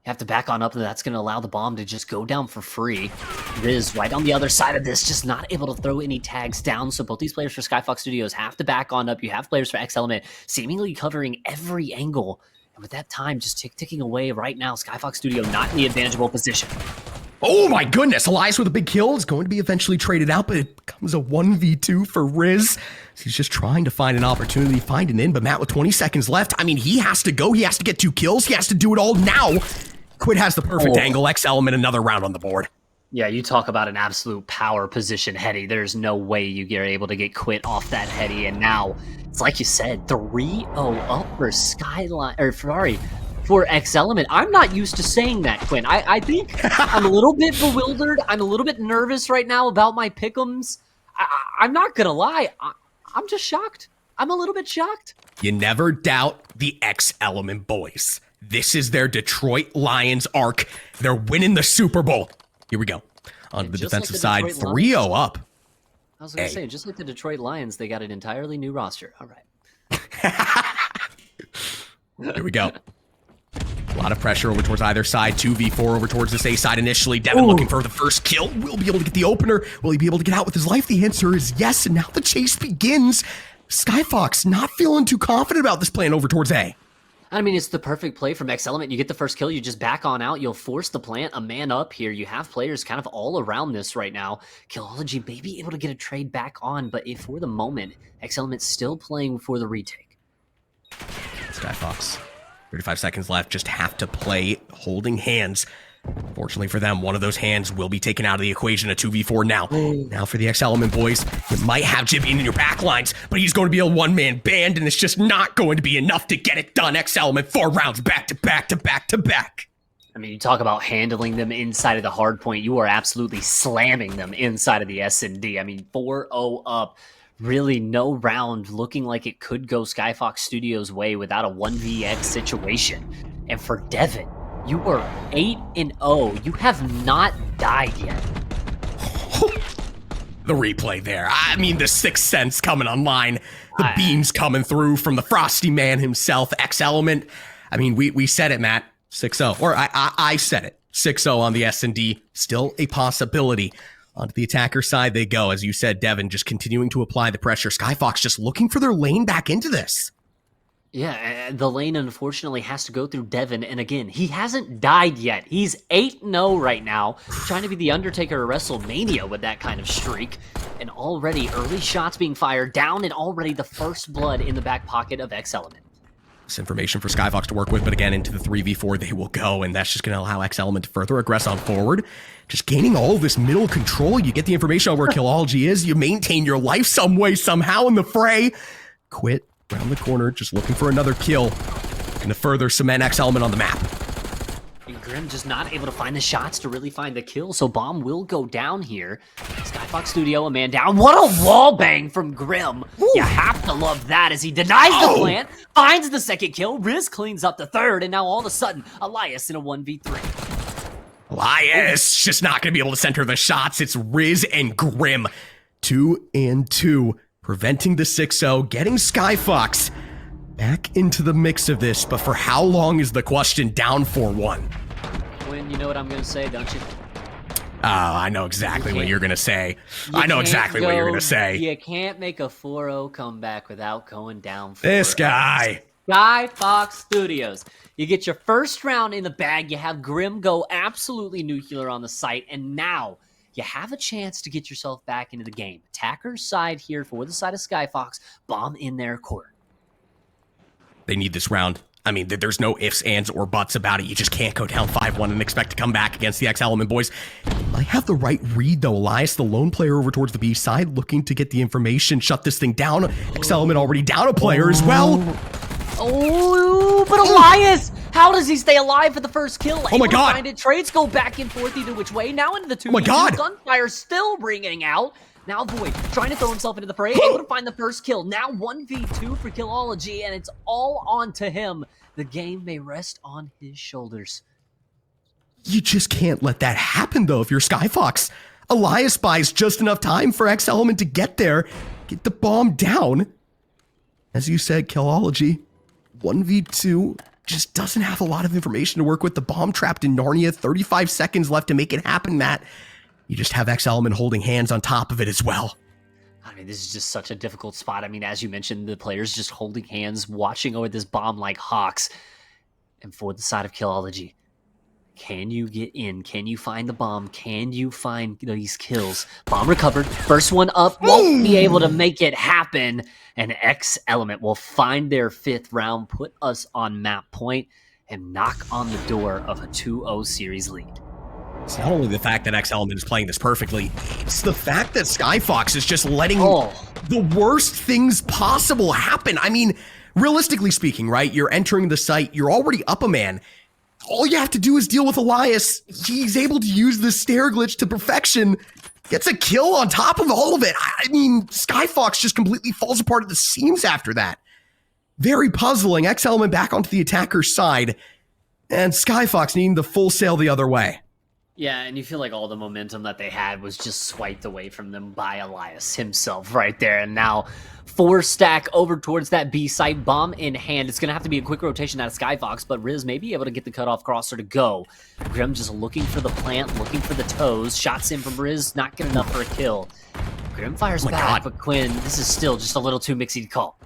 You have to back on up, and that's going to allow the bomb to just go down for free. Riz right on the other side of this, just not able to throw any tags down, so both these players for Skyfox Studios have to back on up. You have players for X-Element seemingly covering every angle, and with that time just ticking away right now, Skyfox Studio not in the advantageable position. Oh my goodness, Elias with a big kill is going to be eventually traded out, but it becomes a 1v2 for Riz. He's just trying to find an opportunity, find an in, but Matt with 20 seconds left, I mean, he has to go, he has to get 2 kills, he has to do it all now. Quid has the perfect angle, X-Element another round on the board. Yeah, you talk about an absolute power position heady. There's no way you get able to get Quit off that heady, and now, it's like you said, 3-0 up for Skyline, or Ferrari. For X-Element. I'm not used to saying that, Quinn. I think I'm a little bit bewildered. I'm a little bit nervous right now about my pick'ems. I'm not gonna lie. I'm just shocked. I'm a little bit shocked. You never doubt the X-Element boys. This is their Detroit Lions arc. They're winning the Super Bowl. Here we go. On the defensive side, 3-0 up. I was gonna say, just like the Detroit Lions, they got an entirely new roster. All right. Here we go. A lot of pressure over towards either side. 2v4 over towards this A side initially. Devin looking for the first kill. Will be able to get the opener. Will he be able to get out with his life? The answer is yes. And now the chase begins. Skyfox not feeling too confident about this plan over towards A. I mean, it's the perfect play from X-Element. You get the first kill, you just back on out. You'll force the plant a man up here. You have players kind of all around this right now. Killology may be able to get a trade back on, but if for the moment, X-Element's still playing for the retake. Skyfox. 35 seconds left, just have to play holding hands. Fortunately for them, one of those hands will be taken out of the equation. A 2v4 now. Now for the X-Element boys, you might have Jibby in your back lines, but he's going to be a one-man band, and it's just not going to be enough to get it done. X-Element 4 rounds back to back to back to back. I mean, you talk about handling them inside of the hard point. You are absolutely slamming them inside of the S&D. I mean, 4-0 up. Really no round looking like it could go Skyfox Studios' way without a 1vx situation. And for Devin, you are 8-0. You have not died yet. The replay there. I mean, the sixth sense coming online. The beams coming through from the Frosty Man himself, X-Element. I mean, we said it, Matt. 6-0. Or I said it. 6-0 on the S&D. Still a possibility. Onto the attacker side they go. As you said, Devin just continuing to apply the pressure. Skyfox just looking for their lane back into this. Yeah, the lane unfortunately has to go through Devin. And again, he hasn't died yet. He's 8-0 right now, trying to be the Undertaker of WrestleMania with that kind of streak. And already early shots being fired down, and already the first blood in the back pocket of X-Element. This information for Skyfox to work with, but again, into the 3v4 they will go, and that's just going to allow X-Element to further aggress on forward. Just gaining all of this middle control. You get the information on where Killology is. You maintain your life some way, somehow in the fray. Quit around the corner, just looking for another kill. Going to further cement X-Element on the map. And Grim just not able to find the shots to really find the kill, so bomb will go down here. Skyfox Studio, a man down. What a wall bang from Grim. Ooh. You have to love that as he denies the plant, finds the second kill, Riz cleans up the third, and now all of a sudden, Elias in a 1v3. Elias just not going to be able to center the shots. It's Riz and Grim. 2-2. Preventing the 6-0. Getting Skyfox back into the mix of this. But for how long is the question? Down 4-1. Quinn, you know what I'm going to say, don't you? Oh, I know exactly what you're going to say. I know exactly what you're going to say. You can't make a 4-0 comeback without going down 4-0. This guy. Skyfox Studios. You get your first round in the bag. You have Grim go absolutely nuclear on the site. And now you have a chance to get yourself back into the game. Attacker's side here for the side of Skyfox. Bomb in their court. They need this round. I mean, there's no ifs, ands, or buts about it. You just can't go down 5-1 and expect to come back against the X Element boys. I have the right read, though. Elias, the lone player over towards the B side, looking to get the information, shut this thing down. X Element already down a player as well. Oh, but Elias, how does he stay alive for the first kill? Oh my God. Find it. Trades go back and forth either which way. Now into the 2v2. Oh my God. Gunfire still ringing out. Now Void trying to throw himself into the fray, able to find the first kill. Now 1v2 for Killology, and it's all on to him. The game may rest on his shoulders. You just can't let that happen, though, if you're Skyfox. Elias buys just enough time for X Element to get there, get the bomb down. As you said, Killology, 1v2 just doesn't have a lot of information to work with. The bomb trapped in Narnia, 35 seconds left to make it happen, Matt. You just have X Element holding hands on top of it as well. I mean, this is just such a difficult spot. I mean, as you mentioned, the players just holding hands, watching over this bomb like hawks. And for the side of Killology, can you get in? Can you find the bomb? Can you find these kills? Bomb recovered. First one up. Won't be able to make it happen. And X Element will find their 5th round, put us on map point, and knock on the door of a 2-0 series lead. It's not only the fact that X Element is playing this perfectly, it's the fact that Skyfox is just letting the worst things possible happen. I mean, realistically speaking, right? You're entering the site, you're already up a man. All you have to do is deal with Elias. He's able to use the stair glitch to perfection. Gets a kill on top of all of it. I mean, Skyfox just completely falls apart at the seams after that. Very puzzling. X Element back onto the attacker's side, and Skyfox needing the full sail the other way. Yeah, and you feel like all the momentum that they had was just swiped away from them by Elias himself right there. And now 4-stack over towards that B site, bomb in hand. It's going to have to be a quick rotation out of Skyfox, but Riz may be able to get the cutoff crosser to go. Grim just looking for the plant, looking for the toes. Shots in from Riz, not good enough for a kill. Grim fires back, but Quinn, this is still just a little too mixy to call.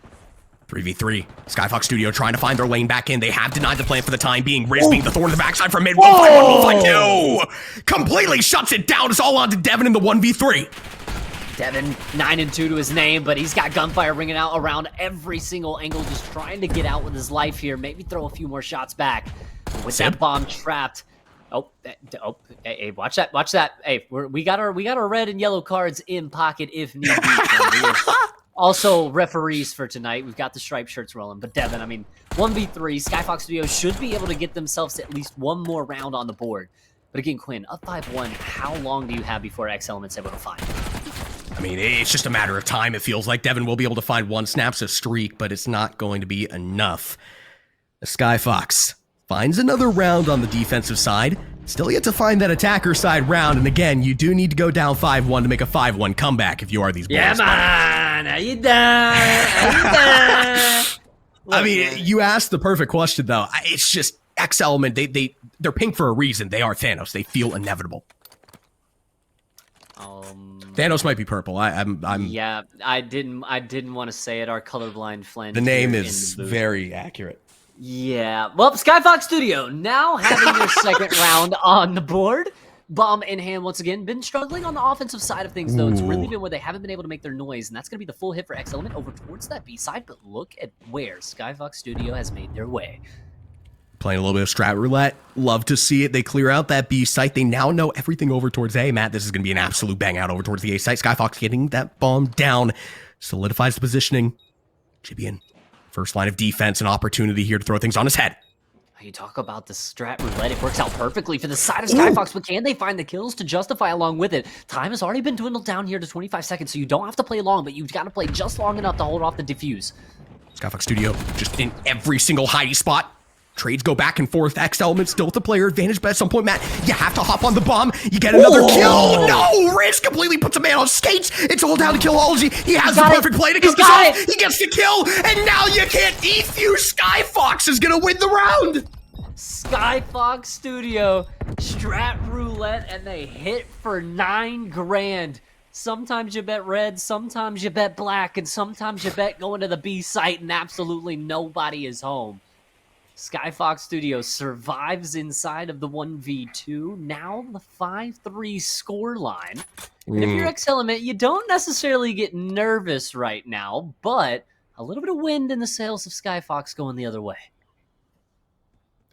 3v3. Skyfox Studio trying to find their lane back in. They have denied the plant for the time being. Riz being the thorn in the backside from mid. 1-5-1, 1-5-2. Completely shuts it down. It's all on to Devin in the 1v3. Devin, 9-2 to his name, but he's got gunfire ringing out around every single angle, just trying to get out with his life here. Maybe throw a few more shots back. With that bomb trapped. Hey, watch that. Hey, we got our red and yellow cards in pocket if need be. Also, referees for tonight. We've got the striped shirts rolling. But Devin, I mean, 1v3, Skyfox Studios should be able to get themselves at least one more round on the board. But again, Quinn, up 5-1, how long do you have before X Element's able to find it? I mean, it's just a matter of time, it feels like. Devin will be able to find 1 snaps of streak, but it's not going to be enough. The Skyfox finds another round on the defensive side. Still yet to find that attacker side round, and again, you do need to go down 5-1 to make a 5-1 comeback if you are these boys. Yeah, man! How you done? I mean, you asked the perfect question, though. It's just X Element, they're pink for a reason. They are Thanos. They feel inevitable. Thanos might be purple. Yeah, I didn't want to say it. Our colorblind friend. The name is very accurate. Yeah. Well, Skyfox Studio now having their second round on the board. Bomb in hand once again. Been struggling on the offensive side of things, though. It's really been where they haven't been able to make their noise, and that's going to be the full hit for X Element over towards that B side. But look at where Skyfox Studio has made their way. Playing a little bit of strat roulette. Love to see it. They clear out that B site. They now know everything over towards A. Matt, this is going to be an absolute bang out over towards the A site. Skyfox getting that bomb down. Solidifies the positioning. Jibian, first line of defense, an opportunity here to throw things on his head. You talk about the strat roulette. It works out perfectly for the side of Skyfox, but can they find the kills to justify along with it? Time has already been dwindled down here to 25 seconds, so you don't have to play long, but you've got to play just long enough to hold off the defuse. Skyfox Studio just in every single hidey spot. Trades go back and forth. X Element still with the player advantage, but at some point, Matt, you have to hop on the bomb. You get another kill. No, Riz completely puts a man on skates. It's all down to Killology. He has the perfect play to kill himself. He gets the kill, and now you can't defuse. Skyfox is gonna win the round. Skyfox Studio, strat roulette, and they hit for 9 grand. Sometimes you bet red, sometimes you bet black, and sometimes you bet going to the B site and absolutely nobody is home. Skyfox Studio survives inside of the 1v2. Now the 5-3 score line. And if you're X Element, you don't necessarily get nervous right now, but a little bit of wind in the sails of Skyfox going the other way.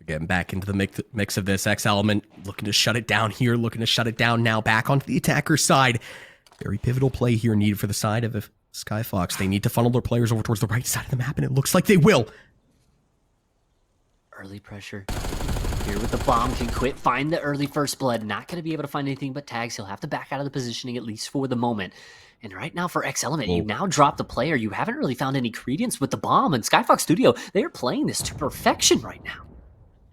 Getting back into the mix of this. X Element looking to shut it down here, looking to shut it down now. Back onto the attacker side. Very pivotal play here needed for the side of Skyfox. They need to funnel their players over towards the right side of the map, and it looks like they will. Early pressure. Here with the bomb, can quit, find the early first blood. Not going to be able to find anything but tags. He'll have to back out of the positioning, at least for the moment. And right now for X Element, you now drop the player. You haven't really found any credence with the bomb. And Skyfox Studio, they are playing this to perfection right now.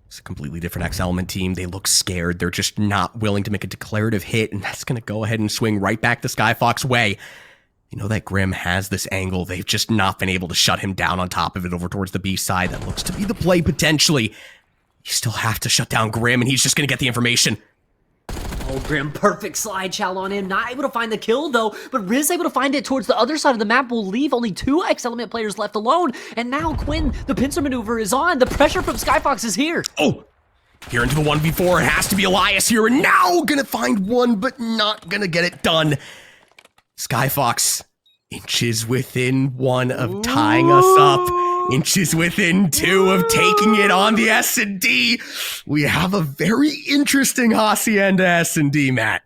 It's a completely different X Element team. They look scared. They're just not willing to make a declarative hit, and that's going to go ahead and swing right back the Skyfox way. You know that Grim has this angle. They've just not been able to shut him down on top of it over towards the B side. That looks to be the play potentially. You still have to shut down Grim, and he's just going to get the information. Oh, Grim, perfect slide chow on him. Not able to find the kill, though, but Riz able to find it towards the other side of the map. Will leave only 2 X Element players left alone. And now Quinn, the pincer maneuver is on. The pressure from Skyfox is here. Oh, here into the 1v4. It has to be Elias here, and now gonna find one, but not gonna get it done. Skyfox, inches within 1 of tying us up. Inches within 2 of taking it on the S&D. We have a very interesting Hacienda S&D, Matt.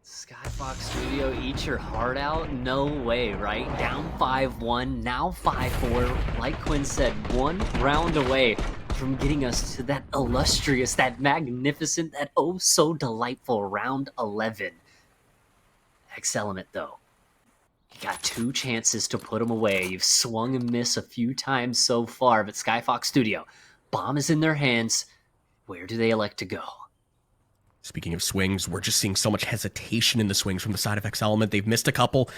Skyfox Studio, eat your heart out? No way, right? Down 5-1, now 5-4. Like Quinn said, 1 round away from getting us to that illustrious, that magnificent, that oh so delightful round 11. X Element, though. You got 2 chances to put them away. You've swung and missed a few times so far, but Skyfox Studio, bomb is in their hands. Where do they elect to go? Speaking of swings, we're just seeing so much hesitation in the swings from the side of X Element. They've missed a couple.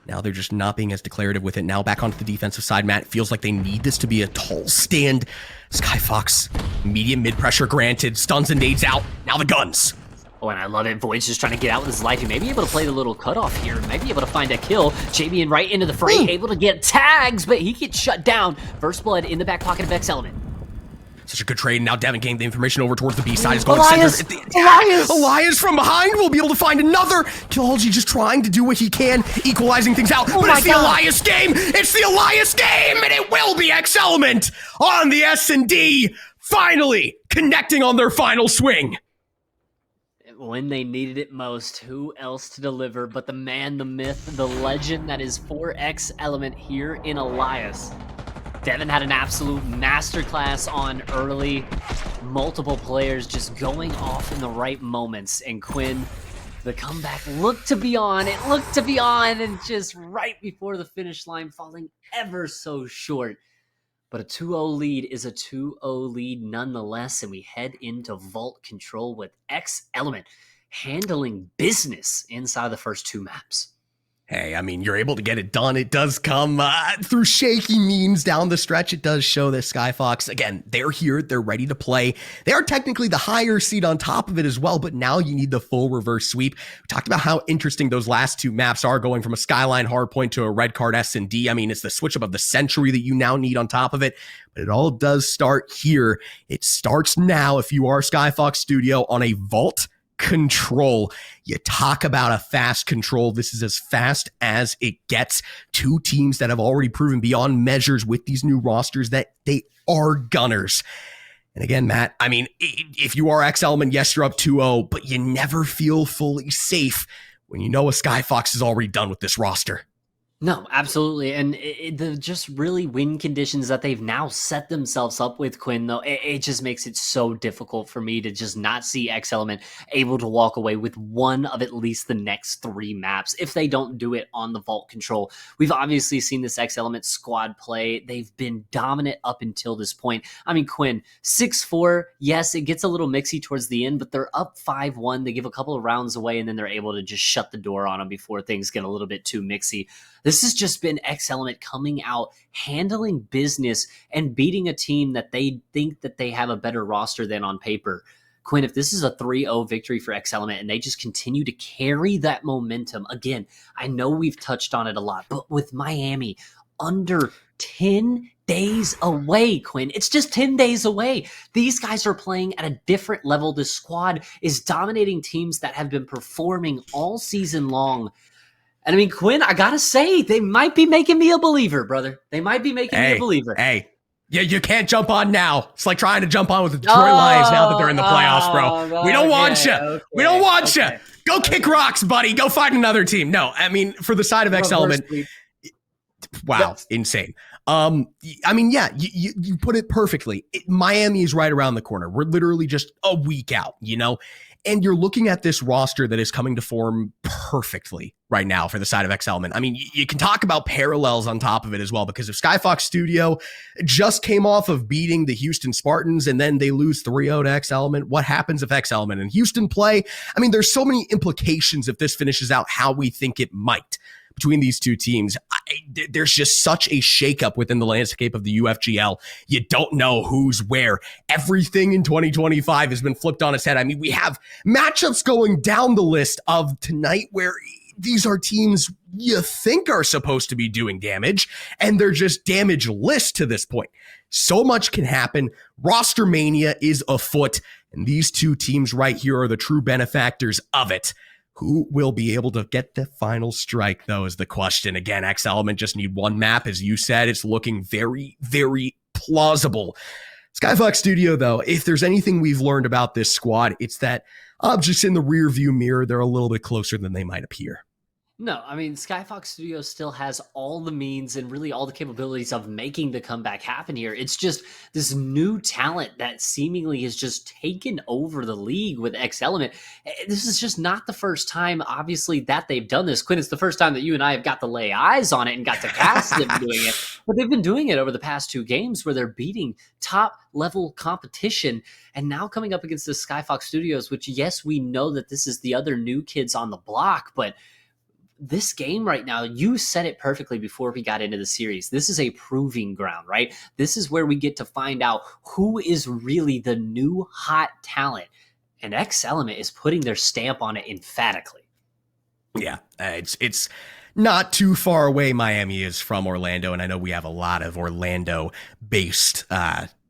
Now they're just not being as declarative with it. Now back onto the defensive side, Matt. It feels like they need this to be a tall stand. Skyfox, medium mid-pressure granted. Stuns and nades out. Now the guns. Oh, and I love it. Void's just trying to get out with his life. He may be able to play the little cutoff here. May be able to find a kill. Jamian right into the fray, able to get tags, but he gets shut down. First blood in the back pocket of X Element. Such a good trade. Now Devin getting the information over towards the B side. Is going Elias! center. Elias! Elias from behind will be able to find another. Kilology just trying to do what he can, equalizing things out. But it's the Elias game. It's the Elias game, and it will be X Element on the S&D. Finally connecting on their final swing. When they needed it most, who else to deliver but the man, the myth, the legend that is 4X Element here in Elias. Devin had an absolute masterclass on early. Multiple players just going off in the right moments. And Quinn, the comeback looked to be on. It looked to be on, and just right before the finish line, falling ever so short. But a 2-0 lead is a 2-0 lead nonetheless, and we head into vault control with X Element handling business inside the first 2 maps. Hey, I mean, you're able to get it done. It does come through shaky means down the stretch. It does show that Skyfox, again, they're here. They're ready to play. They are technically the higher seed on top of it as well, but now you need the full reverse sweep. We talked about how interesting those last 2 maps are, going from a Skyline hardpoint to a red card S&D. I mean, it's the switch up of the century that you now need on top of it, but it all does start here. It starts now if you are Skyfox Studio on a vault control. You talk about a fast control. This is as fast as it gets. 2 teams that have already proven beyond measures with these new rosters that they are gunners. And again, Matt, I mean, if you are X Element, yes, you're up 2-0, but you never feel fully safe when you know a Skyfox is already done with this roster. No, absolutely. And the just really win conditions that they've now set themselves up with, Quinn, though, it just makes it so difficult for me to just not see X Element able to walk away with one of at least the next 3 maps if they don't do it on the vault control. We've obviously seen this X Element squad play. They've been dominant up until this point. I mean, Quinn, 6-4, yes, it gets a little mixy towards the end, but they're up 5-1. They give a couple of rounds away, and then they're able to just shut the door on them before things get a little bit too mixy. This has just been X Element coming out, handling business, and beating a team that they think that they have a better roster than on paper. Quinn, if this is a 3-0 victory for X Element and they just continue to carry that momentum, again, I know we've touched on it a lot, but with Miami under 10 days away, Quinn, it's just 10 days away. These guys are playing at a different level. The squad is dominating teams that have been performing all season long. And I mean, Quinn, I gotta say, they might be making me a believer, brother. They might be making me a believer. Hey, Yeah, you can't jump on now. It's like trying to jump on with the Detroit Lions now that they're in the playoffs, bro. We don't want you. Okay, We don't want you. okay. Go kick rocks, buddy. Go find another team. No, I mean, for the side of X Element, wow, insane. I mean, yeah, you put it perfectly. Miami is right around the corner. We're literally just a week out, you know? And you're looking at this roster that is coming to form perfectly right now for the side of X Element. I mean, you can talk about parallels on top of it as well, because if Skyfox Studio just came off of beating the Houston Spartans and then they lose 3-0 to X Element, what happens if X Element and Houston play? I mean, there's so many implications if this finishes out how we think it might between these two teams. There's just such a shakeup within the landscape of the UFGL. You don't know who's where. Everything in 2025 has been flipped on its head. I mean, we have matchups going down the list of tonight where these are teams you think are supposed to be doing damage, and they're just damage-less to this point. So much can happen. Roster mania is afoot, and these two teams right here are the true benefactors of it. Who will be able to get the final strike, though, is the question. Again, X Element just need one map. As you said, it's looking very, very plausible. Skyfox Studio, though, if there's anything we've learned about this squad, it's that objects in the rear view mirror, they're a little bit closer than they might appear. No, I mean, Skyfox Studios still has all the means and really all the capabilities of making the comeback happen here. It's just this new talent that seemingly has just taken over the league with X Element. This is just not the first time, obviously, that they've done this. Quinn, it's the first time that you and I have got to lay eyes on it and got to cast them doing it. But they've been doing it over the past two games where they're beating top-level competition. And now coming up against the Skyfox Studios, which, yes, we know that this is the other new kids on the block, but this game right now, you said it perfectly before we got into the series. This is a proving ground, right? This is where we get to find out who is really the new hot talent. And X Element is putting their stamp on it emphatically. Yeah, it's not too far away Miami is from Orlando, and I know we have a lot of Orlando-based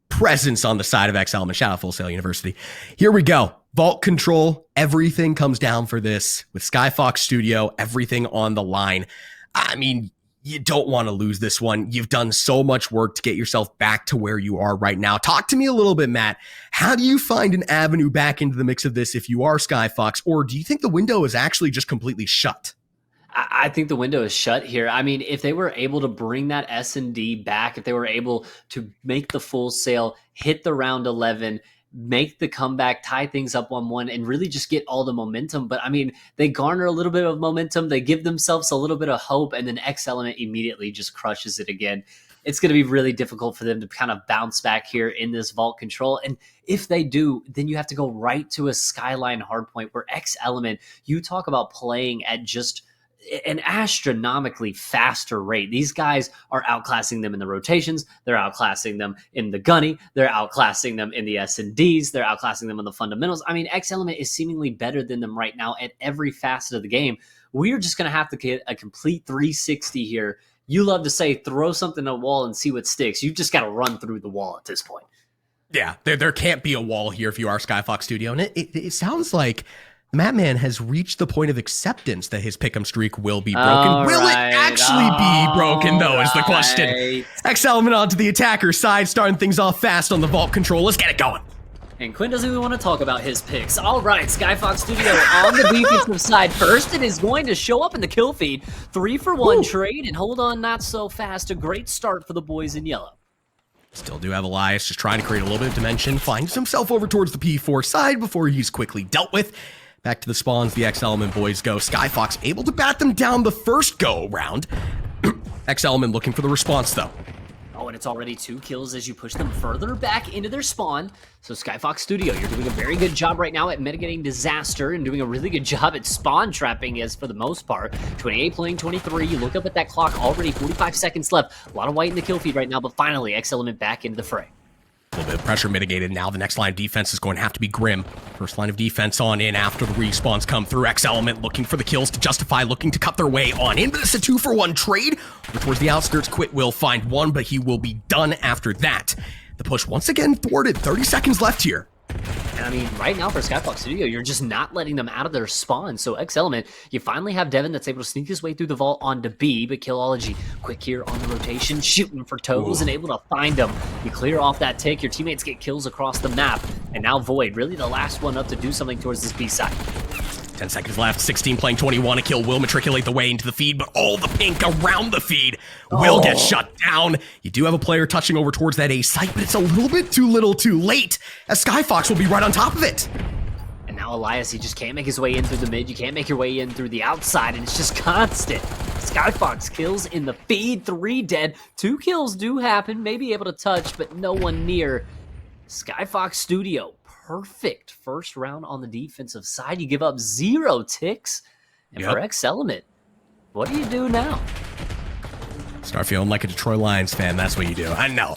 presence on the side of X Element. Shout out Full Sail University. Here we go. Vault control, everything comes down for this with Skyfox Studio, everything on the line. I mean, you don't want to lose this one. You've done so much work to get yourself back to where you are right now. Talk to me a little bit, Matt. How do you find an avenue back into the mix of this if you are Skyfox, or do you think the window is actually just completely shut? I think the window is shut here. I mean, if they were able to bring that S&D back, if they were able to make the Full Sail, hit the round 11, make the comeback, tie things up 1-1, and really just get all the momentum. But I mean, they garner a little bit of momentum, they give themselves a little bit of hope, and then X Element immediately just crushes it again. It's going to be really difficult for them to kind of bounce back here in this vault control. And if they do, then you have to go right to a Skyline hardpoint where X Element, you talk about playing at just an astronomically faster rate. These guys are outclassing them in the rotations. They're outclassing them in the gunny. They're outclassing them in the S&Ds. They're outclassing them in the fundamentals. I mean, X Element is seemingly better than them right now at every facet of the game. We're just going to have to get a complete 360 here. You love to say, throw something at a wall and see what sticks. You've just got to run through the wall at this point. Yeah, there can't be a wall here if you are Skyfox Studio. And it sounds like Madman has reached the point of acceptance that his pick'em streak will be broken. Will it actually be broken, though, is the question. X Element onto the attacker side, starting things off fast on the vault control. Let's get it going. And Quinn doesn't even want to talk about his picks. All right, Skyfox Studio on the defensive side first. It is going to show up in the kill feed. 3-for-1 trade, and hold on not so fast. A great start for the boys in yellow. Still do have Elias just trying to create a little bit of dimension. Finds himself over towards the P4 side before he's quickly dealt with. Back to the spawns, the X Element boys go. Skyfox able to bat them down the first go around. X Element looking for the response, though. Oh, and it's already 2 kills as you push them further back into their spawn. So Skyfox Studio, you're doing a very good job right now at mitigating disaster and doing a really good job at spawn trapping as for the most part. 28 playing 23. You look up at that clock, already 45 seconds left. A lot of white in the kill feed right now, but finally X Element back into the fray. A little bit of pressure mitigated now. The next line of defense is going to have to be grim. First line of defense on in after the respawns come through. X Element looking for the kills to justify, looking to cut their way on in. But it's a 2-for-1 trade. Towards the outskirts, Quit will find one, but he will be done after that. The push once again thwarted. 30 seconds left here. And I mean, right now for Skyfox Studio, you're just not letting them out of their spawn. So X Element, you finally have Devin that's able to sneak his way through the vault onto B, but QOLERBLIND quick here on the rotation, shooting for toes and able to find them. You clear off that tick, your teammates get kills across the map, and now Void, really the last one up to do something towards this B side. 10 seconds left, 16 playing 21. A kill will matriculate the way into the feed, but all the pink around the feed will get shut down. You do have a player touching over towards that A site, but it's a little bit too little too late, as Skyfox will be right on top of it. And now Elias, he just can't make his way in through the mid. You can't make your way in through the outside, and it's just constant. Skyfox kills in the feed, 3 dead. 2 kills do happen, maybe able to touch, but no one near. Skyfox Studio, perfect first round on the defensive side. You give up 0 ticks. And for X Element, what do you do now? Start feeling like a Detroit Lions fan. That's what you do. I know.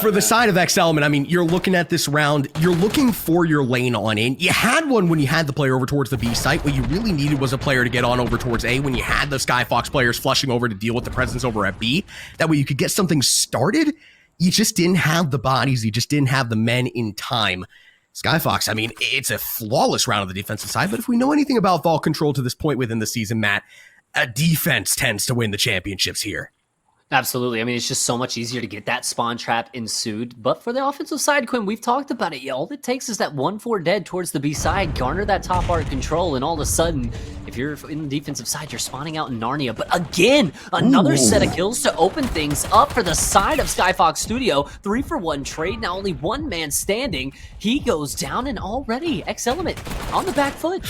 For the side of X Element, I mean, you're looking at this round. You're looking for your lane on in. You had one when you had the player over towards the B site. What you really needed was a player to get on over towards A when you had the Skyfox players flushing over to deal with the presence over at B. That way you could get something started. You just didn't have the bodies. You just didn't have the men in time. Skyfox, I mean, it's a flawless round on the defensive side, but if we know anything about vault control to this point within the season, Matt, a defense tends to win the championships here. Absolutely. I mean, it's just so much easier to get that spawn trap ensued. But for the offensive side, Quinn, we've talked about it. All it takes is that 1-4 dead towards the B side, garner that top art control, and all of a sudden, if you're in the defensive side, you're spawning out in Narnia. But again, another set of kills to open things up for the side of Skyfox Studio. 3-for-1 trade, now only one man standing. He goes down, and already X Element on the back foot.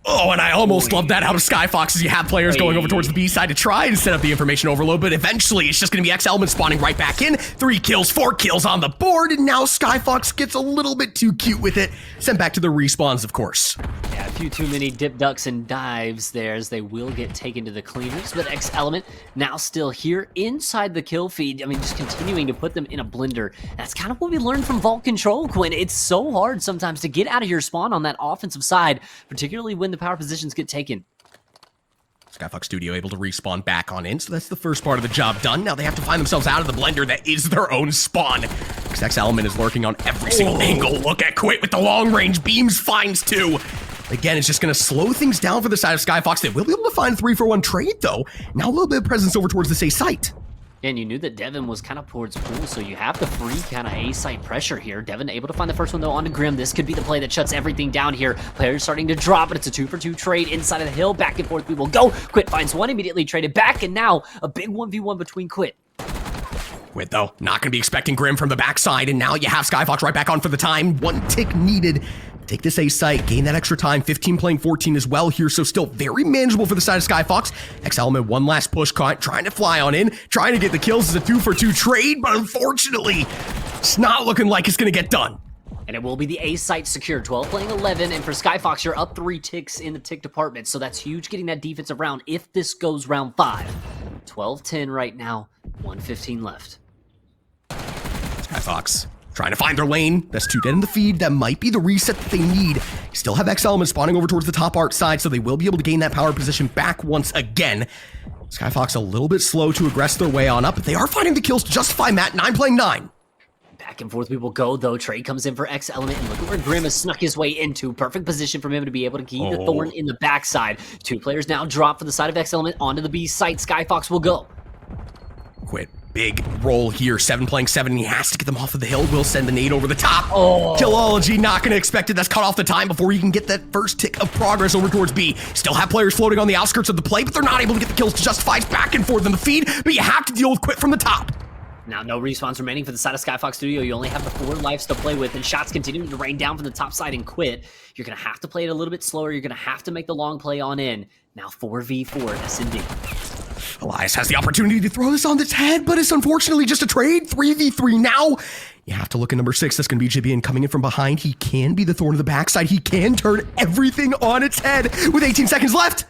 Oh, and I almost love that out of Skyfox as you have players going over towards the B side to try and set up the information overload, but eventually it's just going to be X Element spawning right back in. 3 kills, 4 kills on the board, and now Skyfox gets a little bit too cute with it. Sent back to the respawns, of course. Yeah, a few too many dip ducks and dives there as they will get taken to the cleaners, but X Element now still here inside the kill feed. I mean, just continuing to put them in a blender. That's kind of what we learned from Vault Control, Quinn. It's so hard sometimes to get out of your spawn on that offensive side, particularly when the power positions get taken. Skyfox Studio able to respawn back on in, so that's the first part of the job done. Now they have to find themselves out of the blender that is their own spawn. X Element is lurking on every single angle. Look at Quit with the long range beams, finds 2. Again, it's just going to slow things down for the side of Skyfox. They will be able to find 3-for-1 trade though. Now a little bit of presence over towards this A site. And you knew that Devin was kind of towards pool, so you have the free kind of A-site pressure here. Devin able to find the first one, though, onto Grim. This could be the play that shuts everything down here. Players starting to drop, but it's a 2-for-2 trade inside of the hill. Back and forth we will go. Quit finds one, immediately traded back, and now a big 1v1 between Quit. Quit, though, not going to be expecting Grim from the backside, and now you have Skyfox right back on for the time. 1 tick needed. Take this A site, gain that extra time, 15 playing 14 as well here, so still very manageable for the side of Skyfox. X Element, one last push, trying to fly on in, trying to get the kills as a 2-for-2 trade, but unfortunately, it's not looking like it's going to get done. And it will be the A site secured, 12 playing 11, and for Skyfox, you're up 3 ticks in the tick department, so that's huge getting that defensive round if this goes round 5. 12-10 right now, 1:15 left. Skyfox trying to find their lane. That's 2 dead in the feed. That might be the reset that they need. You still have X Element spawning over towards the top art side, so they will be able to gain that power position back once again. Skyfox a little bit slow to aggress their way on up, but they are finding the kills to justify Matt. 9 playing 9. Back and forth we will go, though. Trade comes in for X Element, and look at where Grim has snuck his way into. Perfect position for him to be able to keep the Thorn in the backside. 2 players now drop for the side of X Element onto the B site. Skyfox will go. Quit. Big roll here, 7 playing 7, and he has to get them off of the hill. Will send the nade over the top. QOLERBLIND not going to expect it. That's cut off the time before he can get that first tick of progress over towards B. Still have players floating on the outskirts of the play, but they're not able to get the kills to justify. It's back and forth in the feed, but you have to deal with Quit from the top. Now, no respawns remaining for the side of Skyfox Studio. You only have the 4 lives to play with, and shots continuing to rain down from the top side and Quit. You're going to have to play it a little bit slower. You're going to have to make the long play on in. Now 4v4 S&D. Elias has the opportunity to throw this on its head, but it's unfortunately just a trade. 3v3 now. You have to look at number 6. That's going to be Jibby, and coming in from behind, he can be the thorn of the backside. He can turn everything on its head with 18 seconds left.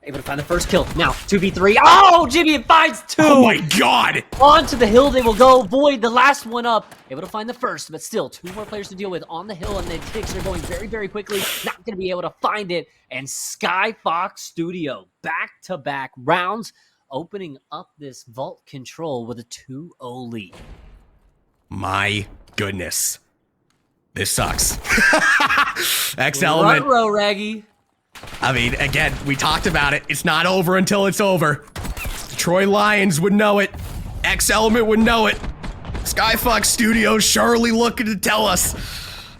Able to find the first kill. Now, 2v3. Oh, Jibby finds 2. Oh my god. Onto the hill they will go. Void, the last one up. Able to find the first, but still 2 more players to deal with on the hill, and the ticks are going very, very quickly. Not going to be able to find it. And Skyfox Studio, back-to-back rounds, opening up this vault control with a 2-0 lead. My goodness. This sucks. X Element. Ruh-roh, Raggy. I mean, again, we talked about it. It's not over until it's over. Troy Lions would know it. X Element would know it. Skyfox Studios surely looking to tell us.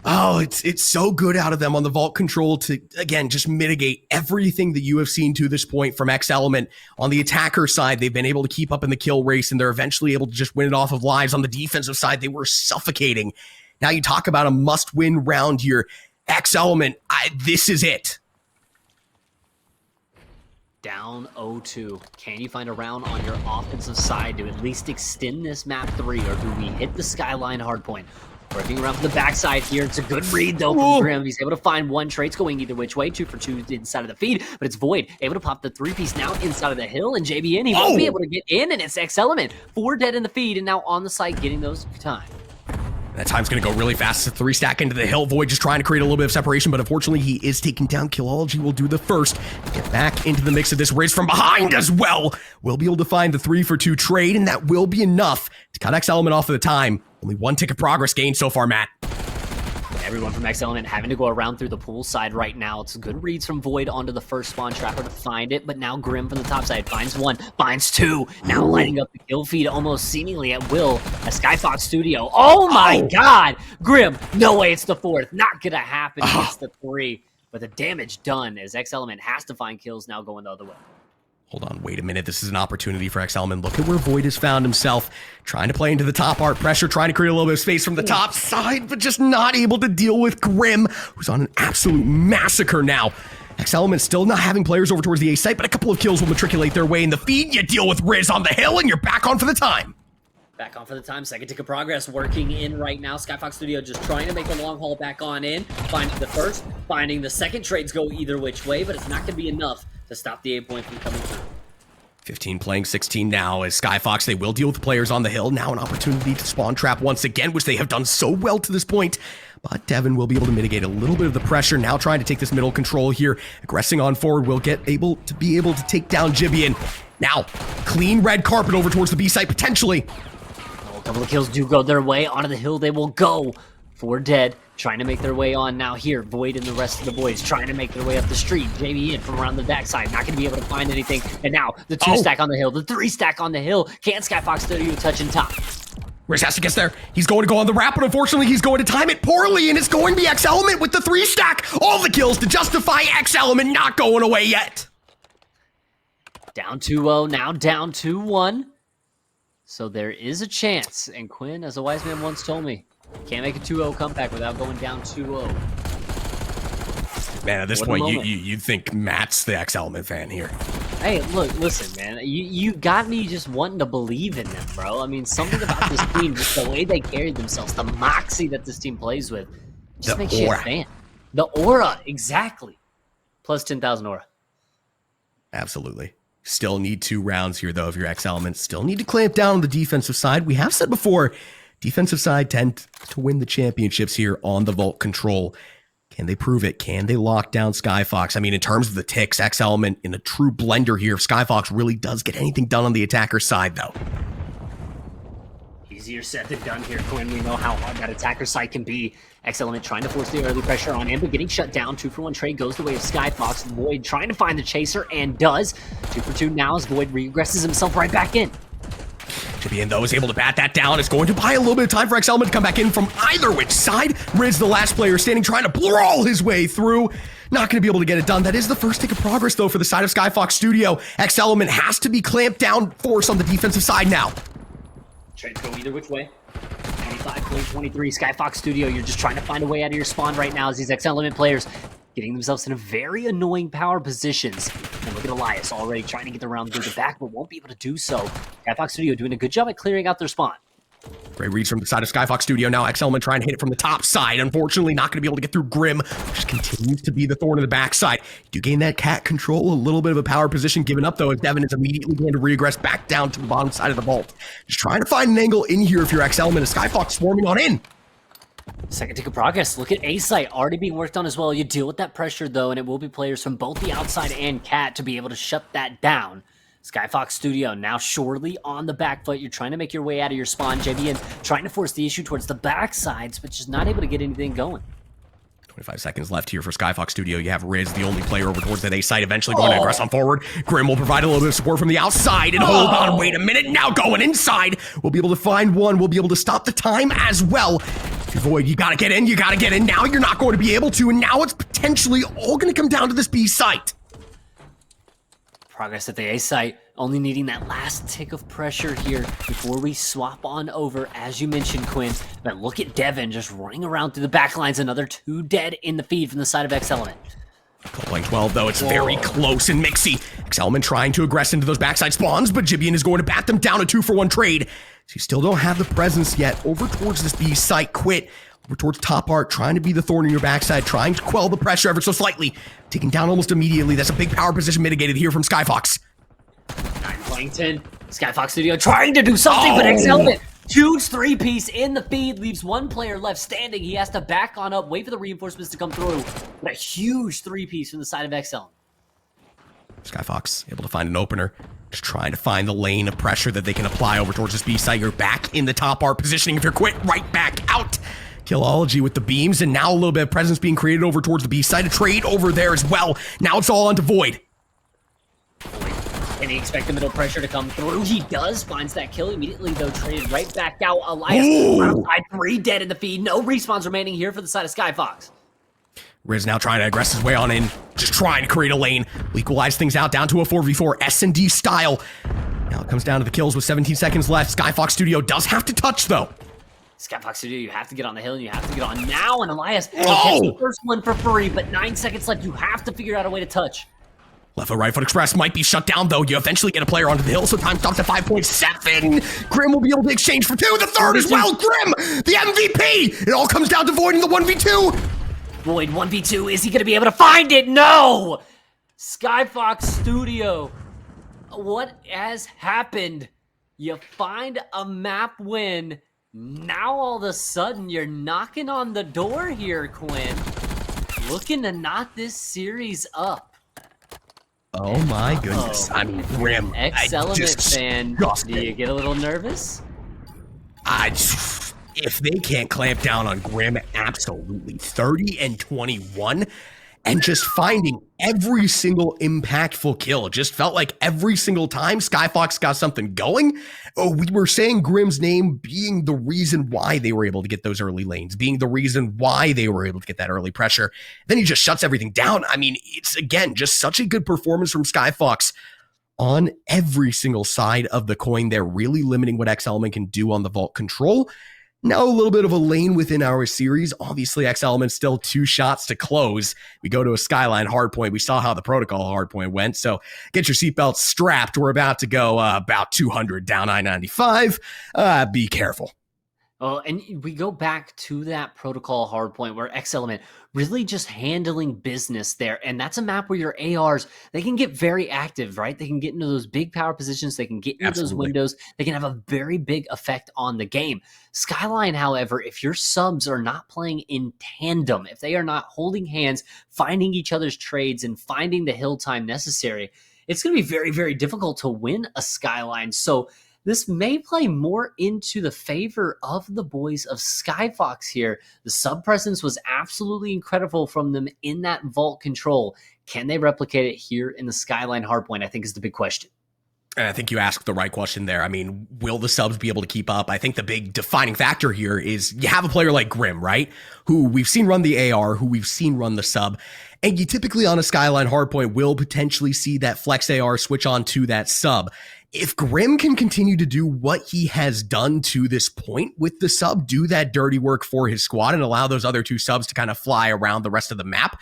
Oh, it's so good out of them on the vault control to, again, just mitigate everything that you have seen to this point from X Element. On the attacker side, they've been able to keep up in the kill race, and they're eventually able to just win it off of lives. On the defensive side, they were suffocating. Now you talk about a must-win round here. X Element, this is it. Down 0-2. Can you find a round on your offensive side to at least extend this map 3, or do we hit the skyline hardpoint? Working around from the backside here. It's a good read, though, from Grim. He's able to find one. Trade's going either which way. 2 for 2 inside of the feed, but it's Void able to pop the 3-piece now inside of the hill, and JBN, he won't be able to get in, and it's X Element. 4 dead in the feed, and now on the site getting those time. That time's going to go really fast. It's a 3-stack into the hill. Void just trying to create a little bit of separation, but unfortunately, he is taking down. QOLERBLIND will do the first. Get back into the mix of this. Riz from behind as well. We'll be able to find the 3 for 2 trade, and that will be enough to cut X Element off of the time. Only 1 tick of progress gained so far, Matt. Everyone from X Element having to go around through the pool side right now. It's good reads from Void onto the first spawn trapper to find it, but now Grim from the top side finds 1, finds 2. Now lighting up the kill feed almost seemingly at will. A Skyfox Studio. Oh my god! Grim, no way it's the 4th. Not gonna happen. It's the 3. But the damage done as X Element has to find kills now going the other way. Hold on, wait a minute. This is an opportunity for X Element. Look at where Void has found himself. Trying to play into the top art pressure, trying to create a little bit of space from the top side, but just not able to deal with Grim, who's on an absolute massacre now. X Element still not having players over towards the A site, but a couple of kills will matriculate their way in the feed. You deal with Riz on the hill, and you're back on for the time. Back on for the time. Second tick of progress working in right now. Skyfox Studio just trying to make the long haul back on in. Finding the first, finding the second. Trades go either which way, but it's not going to be enough to stop the A point from coming through. 15 playing 16 now as Skyfox, they will deal with the players on the hill. Now an opportunity to spawn trap once again, which they have done so well to this point. But Devin will be able to mitigate a little bit of the pressure. Now trying to take this middle control here. Aggressing on forward will be able to take down Jibian. Now, clean red carpet over towards the B site potentially. A couple of kills do go their way. Onto the hill they will go. 4 dead. Trying to make their way on now here. Void and the rest of the boys trying to make their way up the street. Jamie in from around the backside. Not going to be able to find anything. And now the 2-stack on the hill. The 3-stack on the hill. Can't Skyfox Studio touching top. Riz has to get there. He's going to go on the wrap, but unfortunately he's going to time it poorly, and it's going to be X Element with the 3-stack. All the kills to justify X Element not going away yet. Down 2-0. Now down 2-1. So there is a chance. And Quinn, as a wise man once told me, can't make a 2-0 comeback without going down 2-0. Man, at this point, you'd think Matt's the X Element fan here. Hey, look, listen, man. You got me just wanting to believe in them, bro. I mean, something about this team, just the way they carry themselves, the moxie that this team plays with, just makes you a fan. The aura, exactly. Plus 10,000 aura. Absolutely. Still need 2 rounds here, though, if you're X Element. Still need to clamp down on the defensive side. We have said before, defensive side tend to win the championships here on the vault control. Can they prove it? Can they lock down Skyfox? I mean, in terms of the ticks, X Element in a true blender here. If Skyfox really does get anything done on the attacker side, though. Easier said than done here, Quinn. We know how hard that attacker side can be. X Element trying to force the early pressure on him, but getting shut down. 2 for 1 trade goes the way of Skyfox. Void trying to find the chaser and does. 2 for 2 now as Void regresses himself right back in. Jibian, though, is able to bat that down. It's going to buy a little bit of time for X Element to come back in from either which side. Riz, the last player standing, trying to brawl his way through. Not going to be able to get it done. That is the first tick of progress, though, for the side of Skyfox Studio. X Element has to be clamped down force on the defensive side now. Trades go either which way. 95.23, Skyfox Studio, you're just trying to find a way out of your spawn right now as these X Element players getting themselves in a very annoying power positions. And look at Elias already trying to get the round through the back, but won't be able to do so. Skyfox Studio doing a good job at clearing out their spawn. Great reads from the side of Skyfox Studio. Now X Element trying to hit it from the top side. Unfortunately, not going to be able to get through Grim, which continues to be the thorn in the backside. You do gain that cat control, a little bit of a power position given up, though, as Devin is immediately going to regress back down to the bottom side of the vault. Just trying to find an angle in here if you're X Element. As Skyfox swarming on in. Second tick of progress. Look at A site already being worked on as well. You deal with that pressure, though, and it will be players from both the outside and cat to be able to shut that down. Skyfox Studio now surely on the back foot. You're trying to make your way out of your spawn. JVN trying to force the issue towards the back sides, but just not able to get anything going. 25 seconds left here for Skyfox Studio. You have Riz, the only player over towards that A site, eventually going to aggress on forward. Grim will provide a little bit of support from the outside, and hold on, wait a minute, now going inside. We'll be able to find one, we'll be able to stop the time as well. Void, you gotta get in, now you're not going to be able to, and now it's potentially all gonna come down to this B site. Progress at the A site, only needing that last tick of pressure here before we swap on over, as you mentioned, Quinn. But look at Devin just running around through the back lines, another 2 dead in the feed from the side of X-Element. Playing 12, though, it's very close and mixy. X-Element trying to aggress into those backside spawns, but Jibian is going to bat them down a 2-for-1 trade. So you still don't have the presence yet over towards this B site. Quit over towards top art, trying to be the thorn in your backside, trying to quell the pressure ever so slightly. Taken down almost immediately. That's a big power position mitigated here from Skyfox. Plankton, Skyfox Studio trying to do something, but X-Element, huge 3-piece in the feed, leaves one player left standing. He has to back on up, wait for the reinforcements to come through. But a huge 3-piece from the side of X-Element. Skyfox able to find an opener. Just trying to find the lane of pressure that they can apply over towards this B site. You're back in the top art positioning. If you're quit, right back out. Killology with the beams, and now a little bit of presence being created over towards the B site. A trade over there as well. Now it's all onto Void. Can he expect the middle pressure to come through? He does, finds that kill immediately, though, traded right back out. Elias, outside, 3 dead in the feed. No respawns remaining here for the side of Skyfox. Riz now trying to aggress his way on in, just trying to create a lane. We'll equalize things out down to a 4v4 S&D style. Now it comes down to the kills with 17 seconds left. Skyfox Studio does have to touch, though. Skyfox Studio, you have to get on the hill, and you have to get on now, and Elias gets the first one for free, but 9 seconds left. You have to figure out a way to touch. Left foot, right foot express might be shut down, though. You eventually get a player onto the hill, so time stops at 5.7. Grim will be able to exchange for 2. The third as well. Grim, the MVP. It all comes down to Void in the 1v2. Void 1v2, is he going to be able to find it? No! Skyfox Studio, what has happened? You find a map win. Now all of a sudden you're knocking on the door here, Quinn. Looking to knock this series up. Oh my goodness. I mean, Grim. X-Element fan, do you get a little nervous? If they can't clamp down on Grim, absolutely. 30-21, and just finding every single impactful kill. It just felt like every single time Skyfox got something going, we were saying Grim's name being the reason why they were able to get those early lanes, being the reason why they were able to get that early pressure. Then he just shuts everything down. I mean, it's, again, just such a good performance from Skyfox on every single side of the coin. They're really limiting what X-Element can do on the vault control. Now a little bit of a lane within our series. Obviously, X-Element still 2 shots to close. We go to a Skyline hardpoint. We saw how the protocol hardpoint went, so get your seatbelts strapped. We're about to go about 200 down I-95. Be careful. Oh, and we go back to that protocol hardpoint where X-Element really just handling business there. And that's a map where your ARs, they can get very active, right? They can get into those big power positions. They can get into those windows. They can have a very big effect on the game. Skyline, however, if your subs are not playing in tandem, if they are not holding hands, finding each other's trades and finding the hill time necessary, it's going to be very, very difficult to win a Skyline. So this may play more into the favor of the boys of Skyfox here. The sub presence was absolutely incredible from them in that vault control. Can they replicate it here in the Skyline hardpoint? I think is the big question. And I think you asked the right question there. I mean, will the subs be able to keep up? I think the big defining factor here is you have a player like Grim, right? Who we've seen run the AR, who we've seen run the sub. And you typically on a Skyline hardpoint will potentially see that flex AR switch on to that sub. If Grim can continue to do what he has done to this point with the sub, do that dirty work for his squad and allow those other 2 subs to kind of fly around the rest of the map,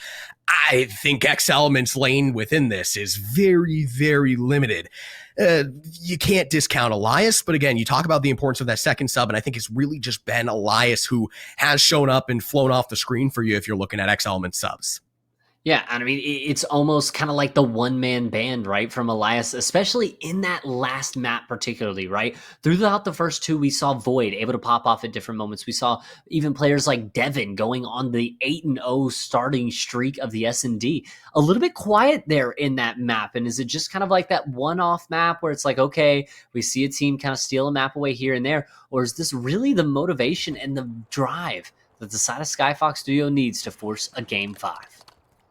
I think X-Element's lane within this is very, very limited. You can't discount Elias, but again, you talk about the importance of that second sub, and I think it's really just been Elias who has shown up and flown off the screen for you if you're looking at X-Element subs. Yeah, and I mean, it's almost kind of like the one-man band, right, from Elias, especially in that last map particularly, right? Throughout the first two, we saw Void able to pop off at different moments. We saw even players like Devin going on the 8-0 starting streak of the S&D. A little bit quiet there in that map, and is it just kind of like that one-off map where it's like, okay, we see a team kind of steal a map away here and there, or is this really the motivation and the drive that the side of Skyfox Studio needs to force a Game 5?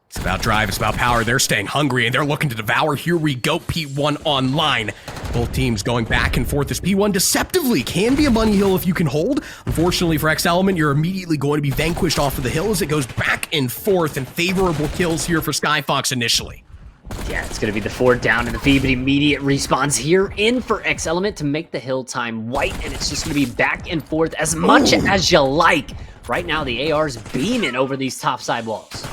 It's about drive, it's about power. They're staying hungry and they're looking to devour. Here we go, P1 online. Both teams going back and forth. This P1 deceptively can be a money hill if you can hold. Unfortunately for X Element, you're immediately going to be vanquished off of the hill as it goes back and forth, and favorable kills here for Skyfox initially. Yeah, it's going to be the 4 down in the feed, but immediate respawns here in for X Element to make the hill time white, and it's just going to be back and forth as much as you like. Right now, the AR's beaming over these topside walls.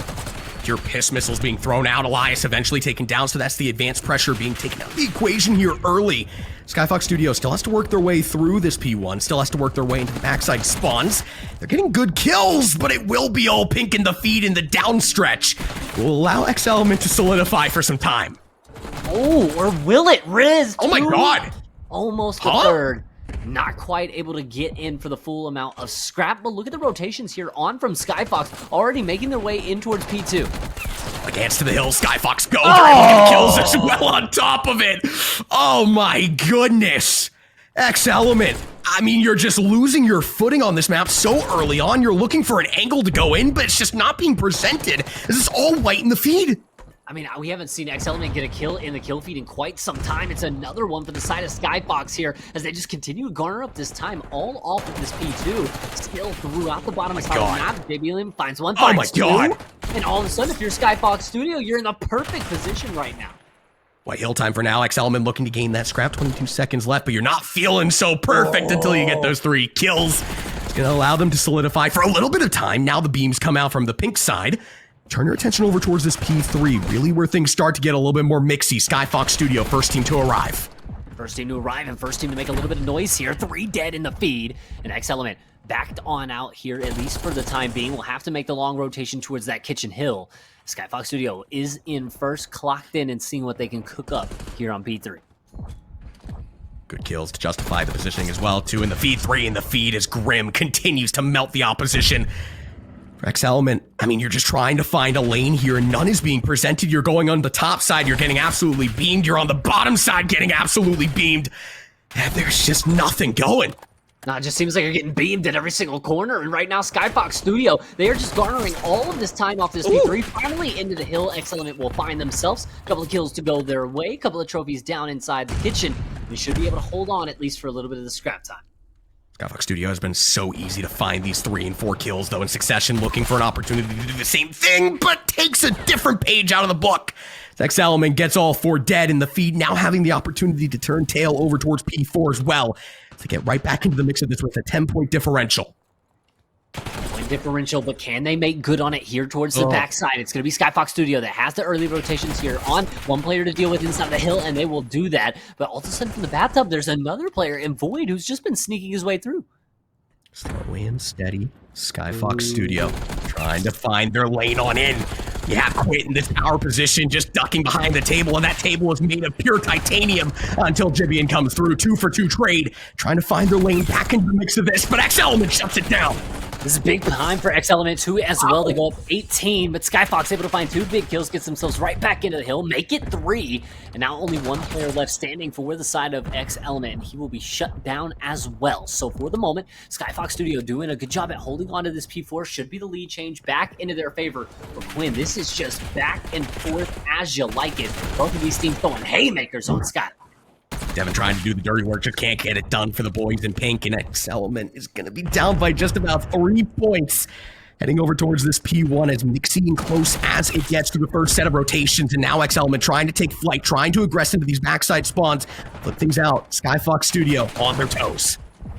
Your piss missiles being thrown out. Elias eventually taken down, so that's the advanced pressure being taken out of the equation here early. Skyfox Studio still has to work their way through this P1, still has to work their way into the backside spawns. They're getting good kills, but it will be all pink in the feed in the downstretch. Will allow X Element to solidify for some time. Oh, or will it? Riz! Oh my god! Almost a third. Not quite able to get in for the full amount of scrap, but look at the rotations here on from Skyfox, already making their way in towards P2. Against to the hill, Skyfox go. They're able to get kills as well on top of it. Oh my goodness. X Element. I mean, you're just losing your footing on this map so early on. You're looking for an angle to go in, but it's just not being presented. This is all white in the feed. I mean, we haven't seen X Element get a kill in the kill feed in quite some time. It's another one for the side of Skyfox here as they just continue to garner up this time all off of this P2. Still throughout the bottom of the map, JBLM finds one, finds two. And all of a sudden, if you're Skyfox Studio, you're in the perfect position right now. White hill time for now. X Element looking to gain that scrap. 22 seconds left, but you're not feeling so perfect until you get those 3 kills. It's going to allow them to solidify for a little bit of time. Now the beams come out from the pink side. Turn your attention over towards this P3, really where things start to get a little bit more mixy. Skyfox Studio, first team to arrive. First team to arrive and first team to make a little bit of noise here. 3 dead in the feed. And X Element backed on out here, at least for the time being. We'll have to make the long rotation towards that kitchen hill. Skyfox Studio is in first, clocked in and seeing what they can cook up here on P3. Good kills to justify the positioning as well. 2 in the feed, 3 in the feed as Grim continues to melt the opposition. For X Element, I mean, you're just trying to find a lane here and none is being presented. You're going on the top side, you're getting absolutely beamed. You're on the bottom side getting absolutely beamed. And there's just nothing going. No, it just seems like you're getting beamed at every single corner. And right now, Skyfox Studio, they are just garnering all of this time off this P3. Finally into the hill, X Element will find themselves. A couple of kills to go their way. A couple of trophies down inside the kitchen. They should be able to hold on at least for a little bit of the scrap time. Skyfox Studio has been so easy to find these 3 and 4 kills, though, in succession, looking for an opportunity to do the same thing, but takes a different page out of the book. X Element gets all 4 dead in the feed, now having the opportunity to turn tail over towards P4 as well, to get right back into the mix of this with a 10-point differential. Point differential, but can they make good on it here towards the backside? It's going to be Skyfox Studio that has the early rotations here on. One player to deal with inside the hill, and they will do that. But all of a sudden from the bathtub, there's another player in Void who's just been sneaking his way through. Slow and steady. Skyfox Studio trying to find their lane on in. You have Quit in this power position, just ducking behind the table, and that table is made of pure titanium until Jibian comes through. 2 for 2 trade, trying to find their lane back into the mix of this, but X Element shuts it down. This is big time for X Element 2 as well. They go up 18, but Skyfox able to find 2 big kills, gets themselves right back into the hill, make it 3, and now only 1 player left standing for the side of X Element, and he will be shut down as well. So for the moment, Skyfox Studio doing a good job at holding on to this P4. Should be the lead change back into their favor. But Quinn, this is just back and forth as you like it. Both of these teams throwing haymakers on Sky. Devin trying to do the dirty work, just can't get it done for the boys in pink, and X Element is going to be down by just about 3 points. Heading over towards this P1 as mixy and close as it gets to the first set of rotations, and now X Element trying to take flight, trying to aggress into these backside spawns, flip things out. Skyfox Studio on their toes.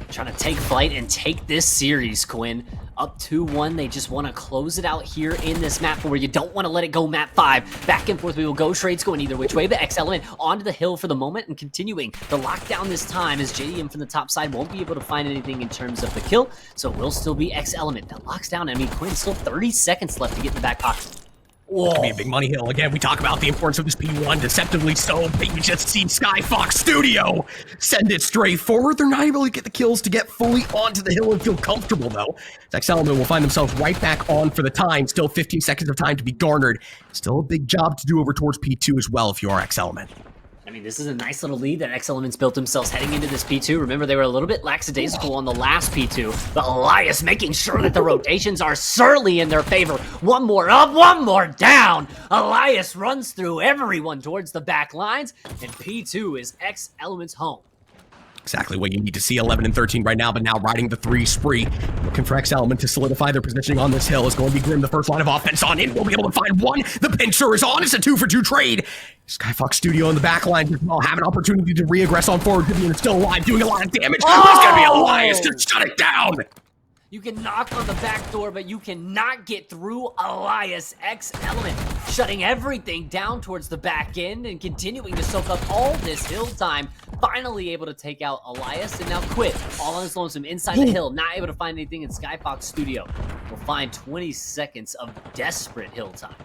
Trying to take flight and take this series, Quinn. Up 2-1, they just want to close it out here in this map where you don't want to let it go map 5. Back and forth, we will go. Trades going either which way, but X Element onto the hill for the moment and continuing the lockdown this time as JDM from the top side won't be able to find anything in terms of the kill, so it will still be X Element that locks down. I mean, Quinn, still 30 seconds left to get in the back pocket. This could be a big money hill. Again, we talk about the importance of this P1, deceptively so, but you just see Skyfox Studio send it straight forward. They're not able to get the kills to get fully onto the hill and feel comfortable, though. X Element will find themselves right back on for the time. Still 15 seconds of time to be garnered. Still a big job to do over towards P2 as well if you are X Element. I mean, this is a nice little lead that X Elements built themselves heading into this P2. Remember, they were a little bit lackadaisical on the last P2, but Elias making sure that the rotations are surely in their favor. One more up, one more down. Elias runs through everyone towards the back lines, and P2 is X Elements home. Exactly what you need to see. 11 and 13 right now, but now riding the 3 spree. Looking for X Element to solidify their positioning on this hill. Is going to be Grim. The first line of offense on in. We'll be able to find one. The pincer is on. It's a 2-for-2 trade. Skyfox Studio in the back line does not have an opportunity to re-aggress on forward. Vivian is still alive, doing a lot of damage. Oh! It's going to be Elias to shut it down. You can knock on the back door, but you cannot get through Elias. X Element shutting everything down towards the back end and continuing to soak up all this hill time. Finally able to take out Elias and now quit all on his lonesome inside the hill. Not able to find anything in Skyfox Studio. We'll find 20 seconds of desperate hill time.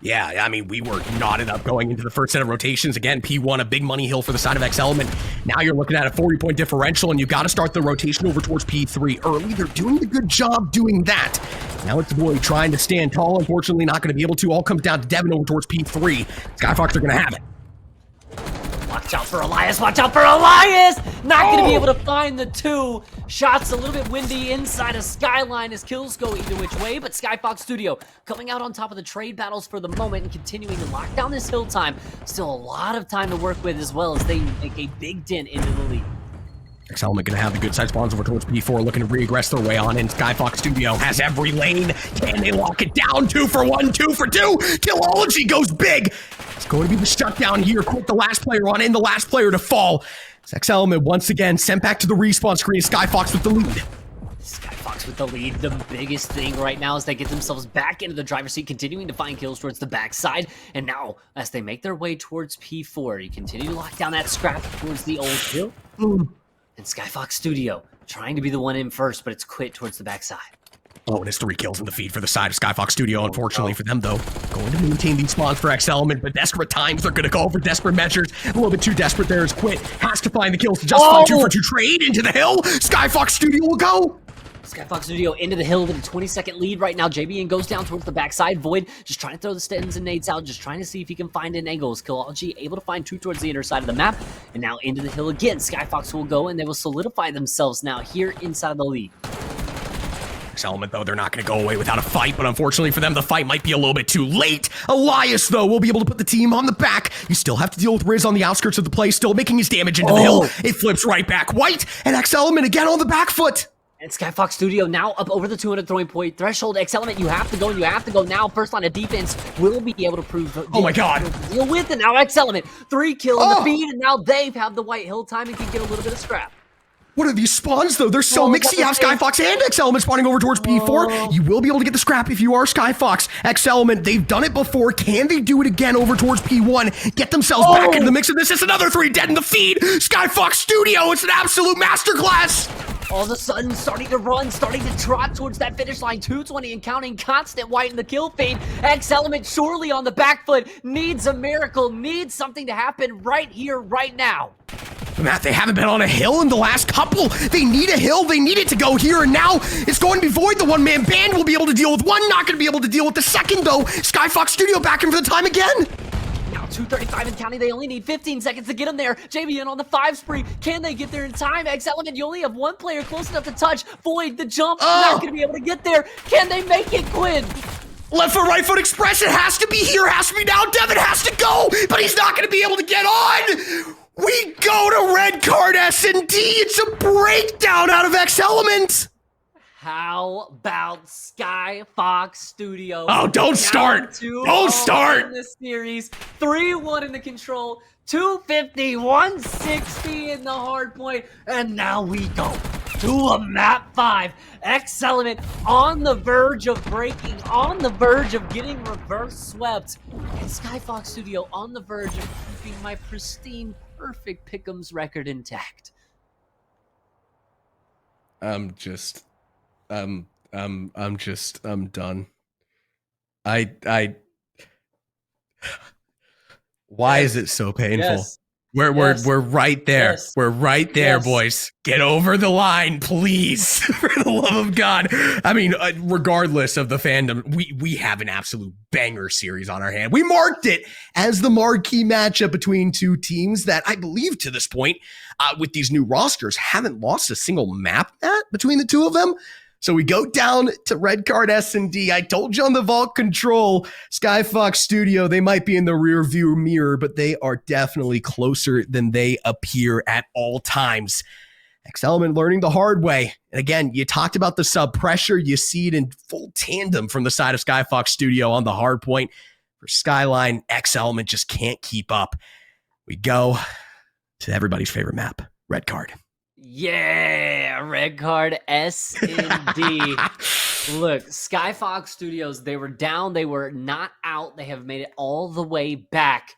Yeah, I mean, we were knotted up going into the first set of rotations. Again, P1, a big money hill for the side of X Element. Now you're looking at a 40-point differential, and you've got to start the rotation over towards P3 early. They're doing a good job doing that. Now it's the boy trying to stand tall. Unfortunately, not going to be able to. All comes down to Devin over towards P3. Skyfox are going to have it. Watch out for Elias, watch out for Elias! Not gonna be able to find the 2. Shots a little bit windy inside of Skyline as kills go either which way, but Skyfox Studio coming out on top of the trade battles for the moment and continuing to lock down this hill time. Still a lot of time to work with as well as they make a big dent into the lead. X Element going to have the good side spawns over towards P4, looking to re-aggress their way on in. Skyfox Studio has every lane. Can they lock it down? 2-for-1, 2-for-2. Killology goes big. It's going to be the shutdown here. Quick, the last player on in, the last player to fall. X Element once again sent back to the respawn screen. Skyfox with the lead. Skyfox with the lead. The biggest thing right now is they get themselves back into the driver's seat, continuing to find kills towards the backside. And now, as they make their way towards P4, you continue to lock down that scrap towards the old hill. And Skyfox Studio trying to be the one in first, but it's quit towards the backside. Oh, and it's 3 kills in the feed for the side of Skyfox Studio. Unfortunately for them, though, going to maintain these spawns for X Element, but desperate times, they're going to go for desperate measures. A little bit too desperate there is Quit. Has to find the kills to justify 2-for-2 trade into the hill. Skyfox Studio will go. Skyfox Studio into the hill with a 20-second lead right now. JBN goes down towards the backside. Void just trying to throw the stens and nades out, just trying to see if he can find an angle. Killology able to find 2 towards the inner side of the map. And now into the hill again. Skyfox will go and they will solidify themselves now here inside the lead. X Element, though, they're not going to go away without a fight, but unfortunately for them, the fight might be a little bit too late. Elias, though, will be able to put the team on the back. You still have to deal with Riz on the outskirts of the play, still making his damage into the hill. It flips right back. White and X Element again on the back foot. And Skyfox Studio now up over the 200 throwing point threshold. X Element, you have to go and you have to go now. First line of defense will be able to prove. Oh my god. Deal with it now. X Element, 3 kills in the feed, and now they have the white hill time and can get a little bit of scrap. What are these spawns, though? They're so mixy. You have Skyfox and X Element spawning over towards P4. You will be able to get the scrap if you are Skyfox. X Element, they've done it before. Can they do it again over towards P1? Get themselves back into the mix of this. It's another 3 dead in the feed. Skyfox Studio, it's an absolute masterclass. All of a sudden, starting to run, starting to trot towards that finish line. 220 and counting, constant white in the kill feed. X Element surely on the back foot. Needs a miracle, needs something to happen right here, right now. Matt, they haven't been on a hill in the last couple. They need a hill. They need it to go here and now. It's going to be Void. The one-man band will be able to deal with one. Not going to be able to deal with the second, though. Skyfox Studio back in for the time again. Now 2:35 and counting. They only need 15 seconds to get them there. JBN on the 5 spree. Can they get there in time? X Element, you only have 1 player close enough to touch. Void, the jump, not going to be able to get there. Can they make it, Quinn? Left foot, right foot express. It has to be here. Has to be now. Devin has to go, but he's not going to be able to get on. We go to red card S&D. It's a breakdown out of X Element. How about Skyfox Studio? Oh, don't start. Don't start. In this series, 3-1 in the control, 250, 160 in the hard point, and now we go to a map 5. X Element on the verge of breaking, on the verge of getting reverse swept, and Skyfox Studio on the verge of keeping my pristine, perfect pick'ems record intact. I'm done. I Why Yes. is it so painful? Yes. We're Yes. right there. Yes. We're right there, Yes. boys. Get over the line, please, for the love of God. I mean, regardless of the fandom, we have an absolute banger series on our hand. We marked it as the marquee matchup between two teams that I believe to this point, with these new rosters, haven't lost a single map between the two of them. So we go down to Red Card S&D. I told you on the Vault Control, Skyfox Studio, they might be in the rear view mirror, but they are definitely closer than they appear at all times. X-Element learning the hard way. And again, you talked about the sub pressure. You see it in full tandem from the side of Skyfox Studio on the hard point. For Skyline, X-Element just can't keep up. We go to everybody's favorite map, Red Card. Yeah, Red Card S&D. Look, Skyfox Studios, they were down. They were not out. They have made it all the way back.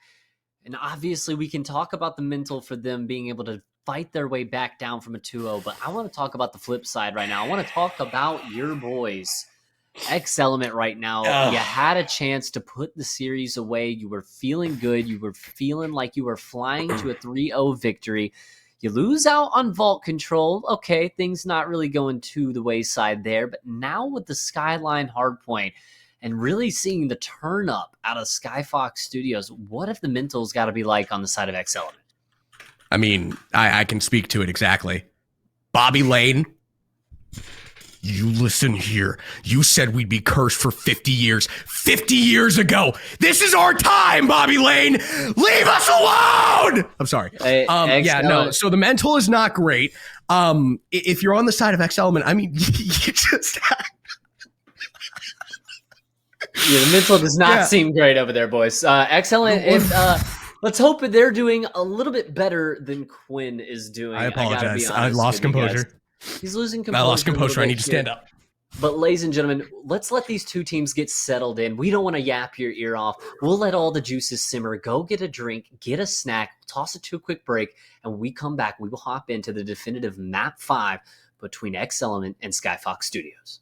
And obviously, we can talk about the mental for them being able to fight their way back down from a 2-0. But I want to talk about the flip side right now. I want to talk about your boys. X-Element right now. You had a chance to put the series away. You were feeling good. You were feeling like you were flying to a 3-0 victory. You lose out on Vault Control. Okay, things not really going to the wayside there. But now with the Skyline hardpoint and really seeing the turn up out of Skyfox Studios, what if the mental's got to be like on the side of X-Element? I mean, I can speak to it exactly. Bobby Lane, you listen here. You said we'd be cursed for 50 years. 50 years ago. This is our time, Bobby Lane. Leave us alone. I'm sorry. Yeah, no. So the mental is not great. If you're on the side of X-Element, I mean, you just... Yeah, the mental does not seem great over there, boys. X-Element, let's hope that they're doing a little bit better than Quinn is doing. I apologize. I lost composure. He's losing composure. I lost composure. I need to stand up. But ladies and gentlemen, let's let these two teams get settled in. We don't want to yap your ear off. We'll let all the juices simmer. Go get a drink, get a snack, toss it to a quick break, and when we come back, we will hop into the definitive Map 5 between X-Element and Skyfox Studios.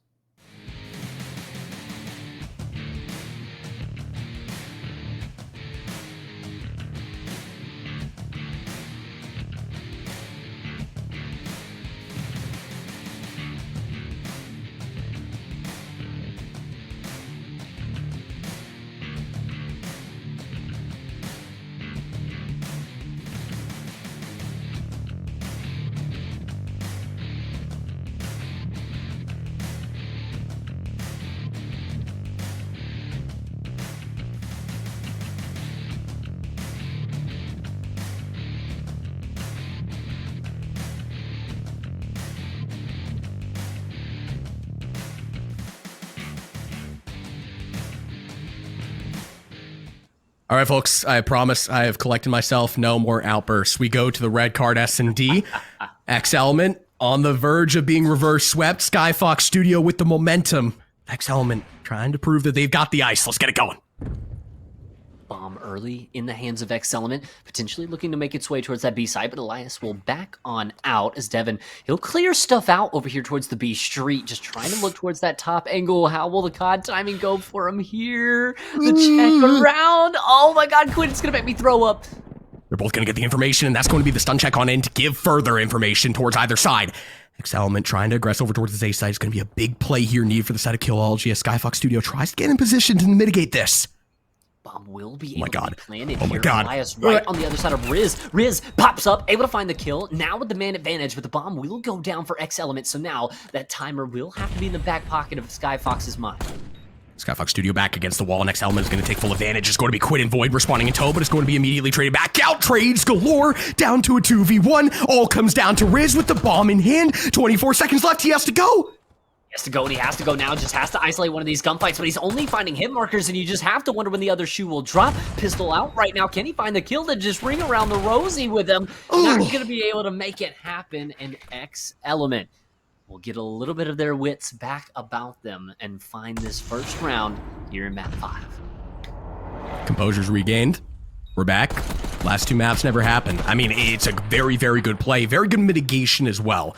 All right, folks, I promise I have collected myself. No more outbursts. We go to the Red Card S&D. X-Element on the verge of being reverse swept. Skyfox Studio with the momentum. X-Element trying to prove that they've got the ice. Let's get it going. Bomb early in the hands of X-Element, potentially looking to make its way towards that B side, but Elias will back on out as Devin, he'll clear stuff out over here towards the B street, just trying to look towards that top angle. How will the COD timing go for him here? The check around. Oh my God, Quinn, it's going to make me throw up. They're both going to get the information, and that's going to be the stun check on in to give further information towards either side. X-Element trying to aggress over towards the A side is going to be a big play here needed for the side of QOLERBLIND as Skyfox Studio tries to get in position to mitigate this. Bomb will be able to be planted Oh my here. God. Elias right on the other side of Riz. Riz pops up, able to find the kill. Now with the man advantage, but the bomb will go down for X-Element. So now that timer will have to be in the back pocket of Skyfox's mind. Skyfox Studio back against the wall, and X-Element is going to take full advantage. It's going to be Quinn and Void responding in tow, but it's going to be immediately traded back out. Trades galore, down to a 2v1. All comes down to Riz with the bomb in hand. 24 seconds left. He has to go. He has to go, and he has to go now. Just has to isolate one of these gunfights, but he's only finding hit markers, and you just have to wonder when the other shoe will drop. Pistol out right now. Can he find the kill to just ring around the rosy with him? Not going to be able to make it happen, and X-Element will get a little bit of their wits back about them and find this first round here in Map 5. Composure's regained. We're back. Last two maps never happened. I mean, it's a very, very good play. Very good mitigation as well.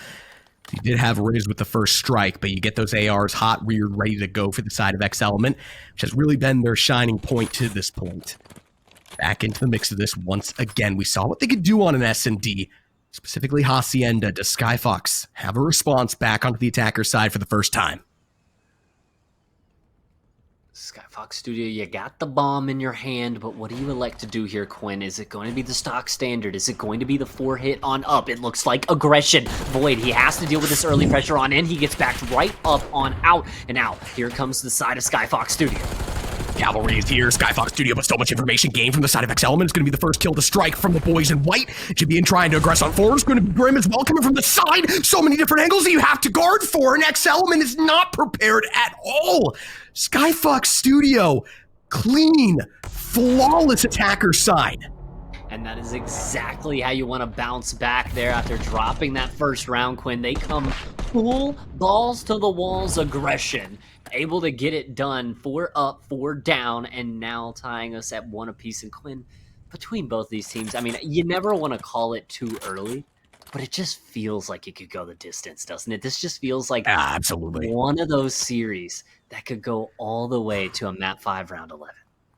You did have Riz with the first strike, but you get those ARs hot, reared, ready to go for the side of X Element, which has really been their shining point to this point. Back into the mix of this once again. We saw what they could do on an S&D, specifically Hacienda. Does Skyfox have a response back onto the attacker side for the first time? Skyfox Studio, you got the bomb in your hand, but what do you elect to do here, Quinn? Is it going to be the stock standard? Is it going to be the 4-hit on up? It looks like aggression. Void, he has to deal with this early pressure on in. He gets backed right up on out. And now, here comes the side of Skyfox Studio. Cavalry is here. Skyfox Studio, but so much information gained from the side of X Element. It's going to be the first kill to strike from the boys in white. Jibian trying to aggress on forward. It's going to be Grim as well, coming from the side. So many different angles that you have to guard for, and X Element is not prepared at all. Skyfox Studio, clean, flawless attacker side. And that is exactly how you want to bounce back there after dropping that first round, Quinn. They come full balls to the walls aggression. Able to get it done, 4 up, 4 down, and now tying us at 1 apiece. And Quinn, between both these teams, I mean, you never want to call it too early, but it just feels like it could go the distance, doesn't it? This just feels like absolutely one of those series that could go all the way to a map 5 round 11.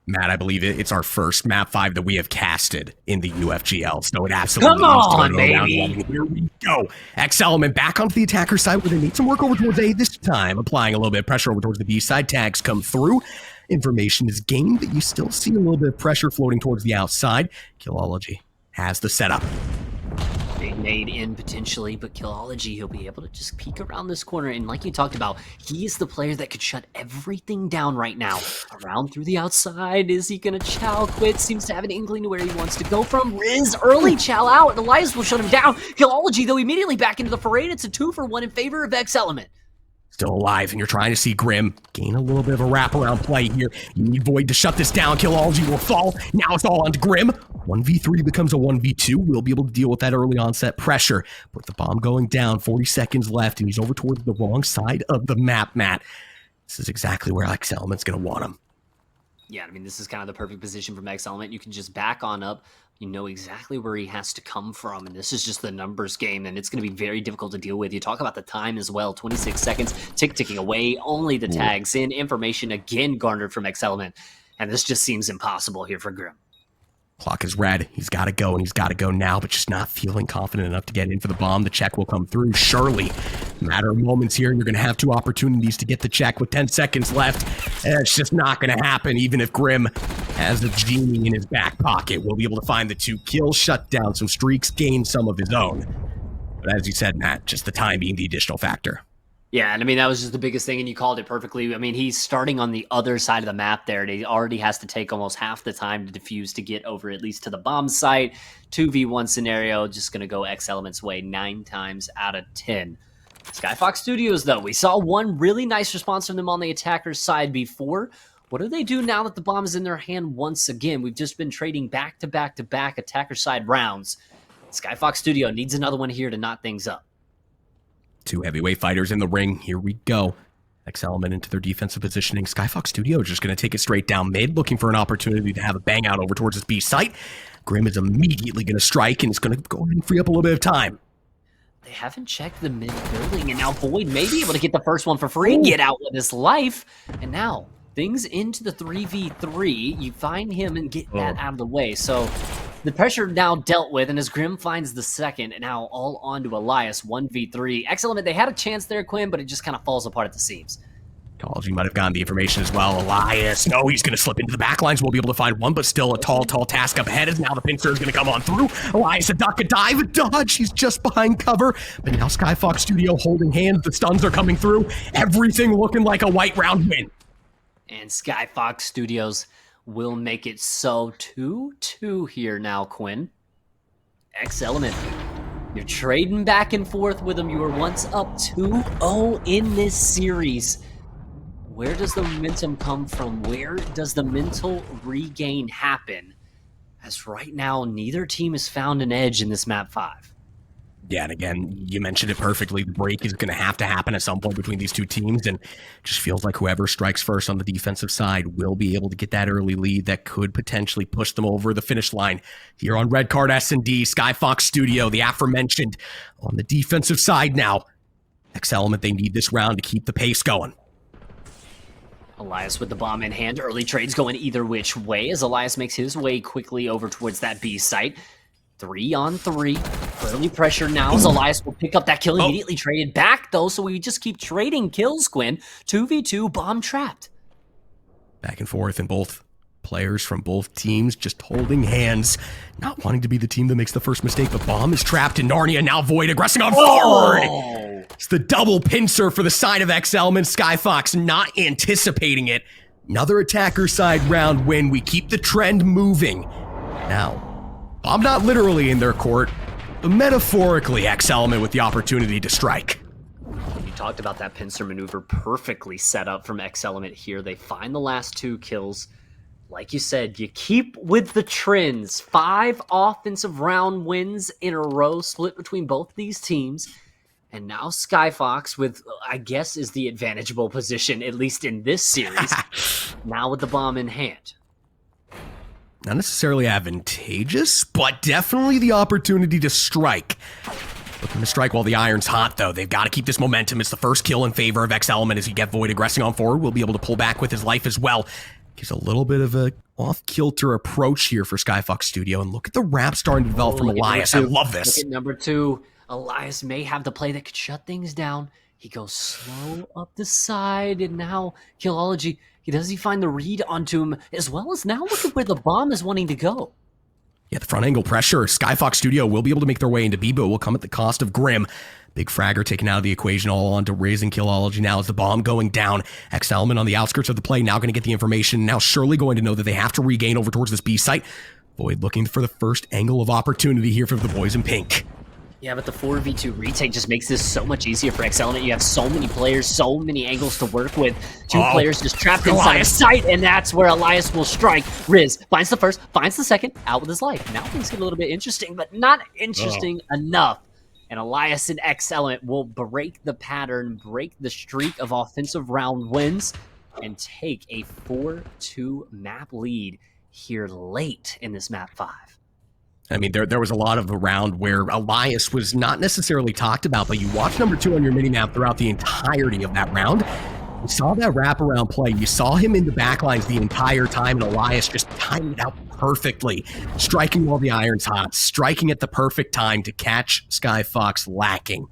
Matt, I believe it's our first map 5 that we have casted in the UFGL, so it absolutely come on, baby. Here we go. X Element back onto the attacker side where they need some work over towards A this time, applying a little bit of pressure over towards the B side. Tags come through. Information is gained, but you still see a little bit of pressure floating towards the outside. Killology has the setup. Big nade in potentially, but Killology, he'll be able to just peek around this corner. And like you talked about, he is the player that could shut everything down right now. Around through the outside, is he going to chow quit? Seems to have an inkling to where he wants to go from. Riz, early chow out, and Elias will shut him down. Killology, though, immediately back into the parade. It's a 2-for-1 in favor of X Element. Still alive, and you're trying to see Grim gain a little bit of a wraparound play here. You need Void to shut this down. Killology will fall. Now it's all on to Grim. 1v3 becomes a 1v2. We'll be able to deal with that early onset pressure. But the bomb going down, 40 seconds left, and he's over towards the wrong side of the map, Matt. This is exactly where X Element's going to want him. Yeah, I mean, this is kind of the perfect position from X Element. You can just back on up. You know exactly where he has to come from, and this is just the numbers game, and it's going to be very difficult to deal with. You talk about the time as well, 26 seconds, ticking away, only the tags in, information again garnered from X Element, and this just seems impossible here for Grim. Clock is red. He's got to go, and he's got to go now, but just not feeling confident enough to get in for the bomb. The check will come through, surely. Matter of moments here, and you're going to have 2 opportunities to get the check with 10 seconds left. And it's just not going to happen, even if Grim has a genie in his back pocket. We'll be able to find the 2 kills, shut down some streaks, gain some of his own. But as you said, Matt, just the time being the additional factor. Yeah, and I mean, that was just the biggest thing, and you called it perfectly. I mean, he's starting on the other side of the map there, and he already has to take almost half the time to defuse to get over at least to the bomb site. 2v1 scenario, just going to go X Element's way 9 times out of 10. Skyfox Studios, though, we saw one really nice response from them on the attacker's side before. What do they do now that the bomb is in their hand once again? We've just been trading back-to-back-to-back attacker side rounds. Skyfox Studio needs another one here to knot things up. 2 heavyweight fighters in the ring. Here we go. X Element into their defensive positioning. Skyfox Studio is just going to take it straight down mid, looking for an opportunity to have a bang out over towards his B site. Grim is immediately going to strike, and it's going to go ahead and free up a little bit of time. They haven't checked the mid building, and now Void may be able to get the first one for free, get out with his life. And now, things into the 3v3. You find him and get that out of the way. So the pressure now dealt with, and as Grim finds the second, and now all on to Elias, 1v3. X Element, they had a chance there, Quinn, but it just kind of falls apart at the seams. Killology might have gotten the information as well. Elias, no, he's going to slip into the back lines. We'll be able to find one, but still a tall task up ahead as now the pincer is going to come on through. Elias, a duck, a dive, a dodge. He's just behind cover. But now Skyfox Studio holding hands. The stuns are coming through. Everything looking like a white round win. And Skyfox Studios will make it so 2-2 here now, Quinn. X Element, you're trading back and forth with them. You were once up 2-0 in this series. Where does the momentum come from? Where does the mental regain happen? As right now, neither team has found an edge in this map 5. Yeah, and again, you mentioned it perfectly. The break is going to happen at some point between these 2 teams, and it just feels like whoever strikes first on the defensive side will be able to get that early lead that could potentially push them over the finish line. Here on Red Card S&D, Skyfox Studio, the aforementioned, on the defensive side now. X Element, they need this round to keep the pace going. Elias with the bomb in hand. Early trades going either which way as Elias makes his way quickly over towards that B site. 3-on-3. Early pressure now as Elias will pick up that kill. Immediately traded back, though, so we just keep trading kills, Quinn. 2v2, bomb trapped. Back and forth, and both players from both teams just holding hands, not wanting to be the team that makes the first mistake. But bomb is trapped in Narnia. Now Void aggressing on forward. It's the double pincer for the side of X Element. Skyfox not anticipating it. Another attacker side round win. We keep the trend moving. Now, bomb not literally in their court, but metaphorically X Element with the opportunity to strike. You talked about that pincer maneuver perfectly set up from X Element here. They find the last 2 kills. Like you said, you keep with the trends. 5 offensive round wins in a row split between both these teams. And now Skyfox with, I guess, is the advantageable position, at least in this series. Now with the bomb in hand. Not necessarily advantageous, but definitely the opportunity to strike. Looking to strike while the iron's hot, though. They've got to keep this momentum. It's the first kill in favor of X Element as you get Void aggressing on forward. We'll be able to pull back with his life as well. Gives a little bit of a off-kilter approach here for Skyfox Studio. And look at the wrap starting to develop from Elias. I love this. Look at number 2. Elias may have the play that could shut things down. He goes slow up the side, and now Killology, does he find the read onto him, as well as now look at where the bomb is wanting to go. Yeah, the front angle pressure. Skyfox Studio will be able to make their way into B, but will come at the cost of Grim. Big Fragger taken out of the equation, all on to raising Killology now as the bomb going down. X Element on the outskirts of the play, now going to get the information. Now surely going to know that they have to regain over towards this B site. Void looking for the first angle of opportunity here for the boys in pink. Yeah, but the 4v2 retake just makes this so much easier for X Element. You have so many players, so many angles to work with. 2 players just trapped inside a sight, and that's where Elias will strike. Riz finds the first, finds the second, out with his life. Now things get a little bit interesting, but not interesting enough. And Elias and X Element will break the pattern, break the streak of offensive round wins, and take a 4-2 map lead here late in this map 5. I mean, there was a lot of the round where Elias was not necessarily talked about, but you watch number 2 on your minimap throughout the entirety of that round. You saw that wraparound play. You saw him in the backlines the entire time, and Elias just timed it out perfectly, striking while the iron's hot, striking at the perfect time to catch Skyfox lacking.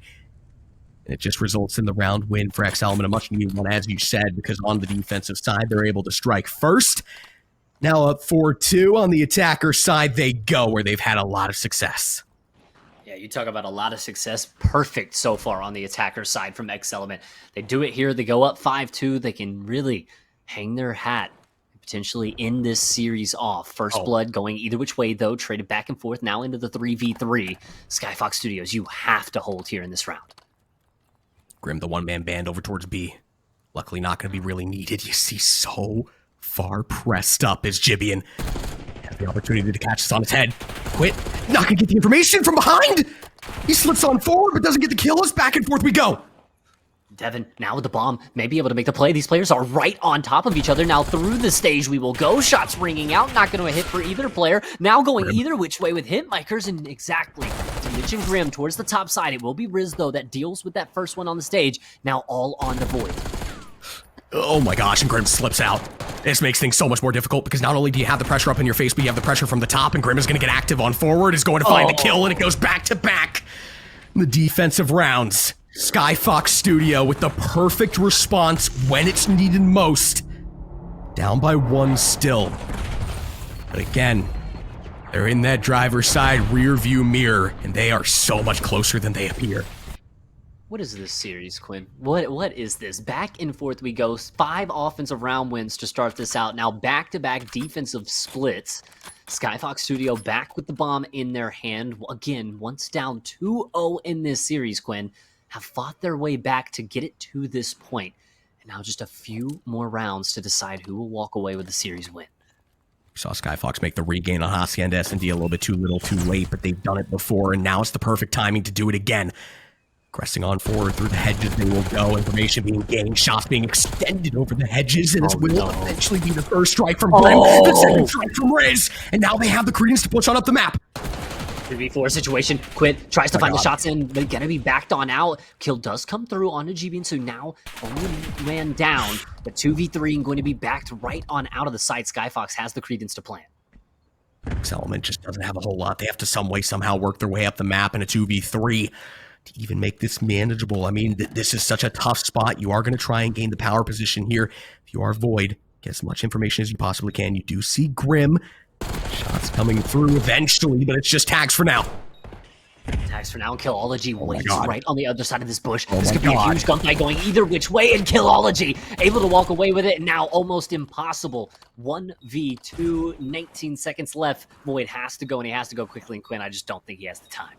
And it just results in the round win for X Element, a much needed one, as you said, because on the defensive side, they're able to strike first. Now up 4-2 on the attacker side, they go where they've had a lot of success. Yeah, you talk about a lot of success. Perfect so far on the attacker side from X Element. They do it here. They go up 5-2. They can really hang their hat, potentially end this series off. First blood going either which way, though. Traded back and forth now into the 3v3. Skyfox Studios, you have to hold here in this round. Grim, the one-man band over towards B. Luckily not going to be really needed. You see so far pressed up is Gibeon. Has the opportunity to catch us on his head. Quit. Not gonna get the information from behind. He slips on forward, but doesn't get to kill us. Back and forth we go. Devin, now with the bomb, may be able to make the play. These players are right on top of each other. Now through the stage we will go. Shots ringing out. Not going to hit for either player. Now going either which way with hit Mikers. And exactly to mention Grim towards the top side. It will be Riz, though, that deals with that first one on the stage. Now all on the Void. Oh my gosh, and Grim slips out. This makes things so much more difficult because not only do you have the pressure up in your face, but you have the pressure from the top, and Grim is going to get active on forward, is going to find the kill, and it goes back to back. The defensive rounds. Skyfox Studio with the perfect response when it's needed most. Down by 1 still. But again, they're in that driver's side rear view mirror, and they are so much closer than they appear. What is this series, Quinn? What is this? Back and forth we go. 5 offensive round wins to start this out. Now back-to-back defensive splits. Skyfox Studio back with the bomb in their hand. Again, once down 2-0 in this series, Quinn, have fought their way back to get it to this point. And now just a few more rounds to decide who will walk away with the series win. We saw Skyfox make the regain on Hacienda S&D a little bit too little too late, but they've done it before, and now it's the perfect timing to do it again. Pressing on forward through the hedges, they will go. Information being gained, shots being extended over the hedges, and this will eventually be the first strike from Grim, the second strike from Riz, and now they have the credence to push on up the map. 3v4 situation. Quit tries to Oh my find the God. shots in. They're gonna be backed on out. Kill does come through onto GB, and so now only man down. The 2v3 and going to be backed right on out of the site. Skyfox has the credence to plant. This element just doesn't have a whole lot. They have to some way somehow work their way up the map in a 2v3 to even make this manageable. I mean, this is such a tough spot. You are going to try and gain the power position here. If you are Void, get as much information as you possibly can. You do see Grim. Shots coming through eventually, but it's just tags for now. Tags for now, and Killology waits God. right on the other side of this bush. Oh This my could be a God. huge gunfight going either which way, and Killology able to walk away with it, and now almost impossible. 1v2, 19 seconds left. Void has to go, and he has to go quickly, and Quinn, I just don't think he has the time.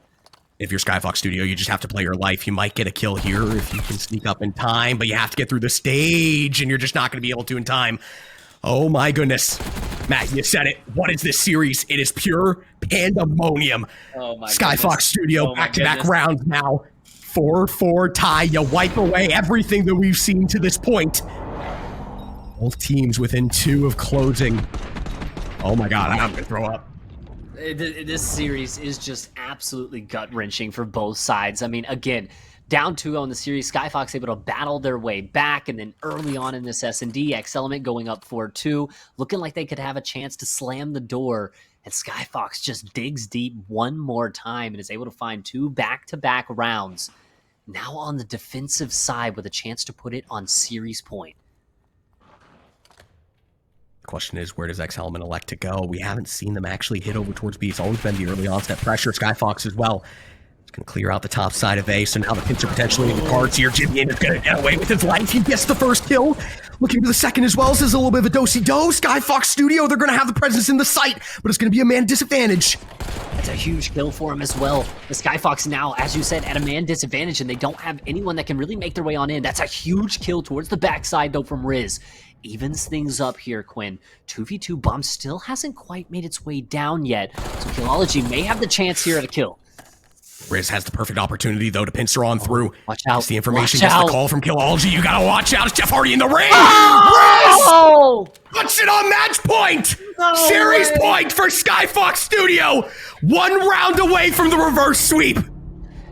If you're Skyfox Studio, you just have to play your life. You might get a kill here if you can sneak up in time, but you have to get through the stage, and you're just not going to be able to in time. Oh my goodness. Matt, you said it. What is this series? It is pure pandemonium. Oh my Skyfox goodness. Studio, Oh my back-to-back goodness. rounds now. 4-4 tie. You wipe away everything that we've seen to this point. Both teams within 2 of closing. Oh my God, I'm going to throw up. This series is just absolutely gut-wrenching for both sides. I mean, again, down 2-0 in the series, Skyfox able to battle their way back, and then early on in this S&D, X Element going up 4-2, looking like they could have a chance to slam the door, and Skyfox just digs deep one more time and is able to find 2 back-to-back rounds. Now on the defensive side with a chance to put it on series point. The question is, where does X Element elect to go? We haven't seen them actually hit over towards B. It's always been the early onset pressure. Skyfox as well. It's going to clear out the top side of A, so now the pins are potentially in the cards here. Jibian is going to get away with his life. He gets the first kill. Looking for the second as well. This is a little bit of a do-si-do. Skyfox Studio, they're going to have the presence in the site, but it's going to be a man disadvantage. That's a huge kill for him as well. The Skyfox now, as you said, at a man disadvantage, and they don't have anyone that can really make their way on in. That's a huge kill towards the backside, though, from Riz. Evens things up here, Quinn. 2v2 bomb still hasn't quite made its way down yet, so Killology may have the chance here at a kill. Riz has the perfect opportunity, though, to pincer on through. Watch out. Gets the information, Watch gets out. the call from Killology. You gotta watch out. It's Jeff Hardy in the ring. Oh! Riz puts it on match point. No Series way. point for Skyfox Studio. 1 round away from the reverse sweep.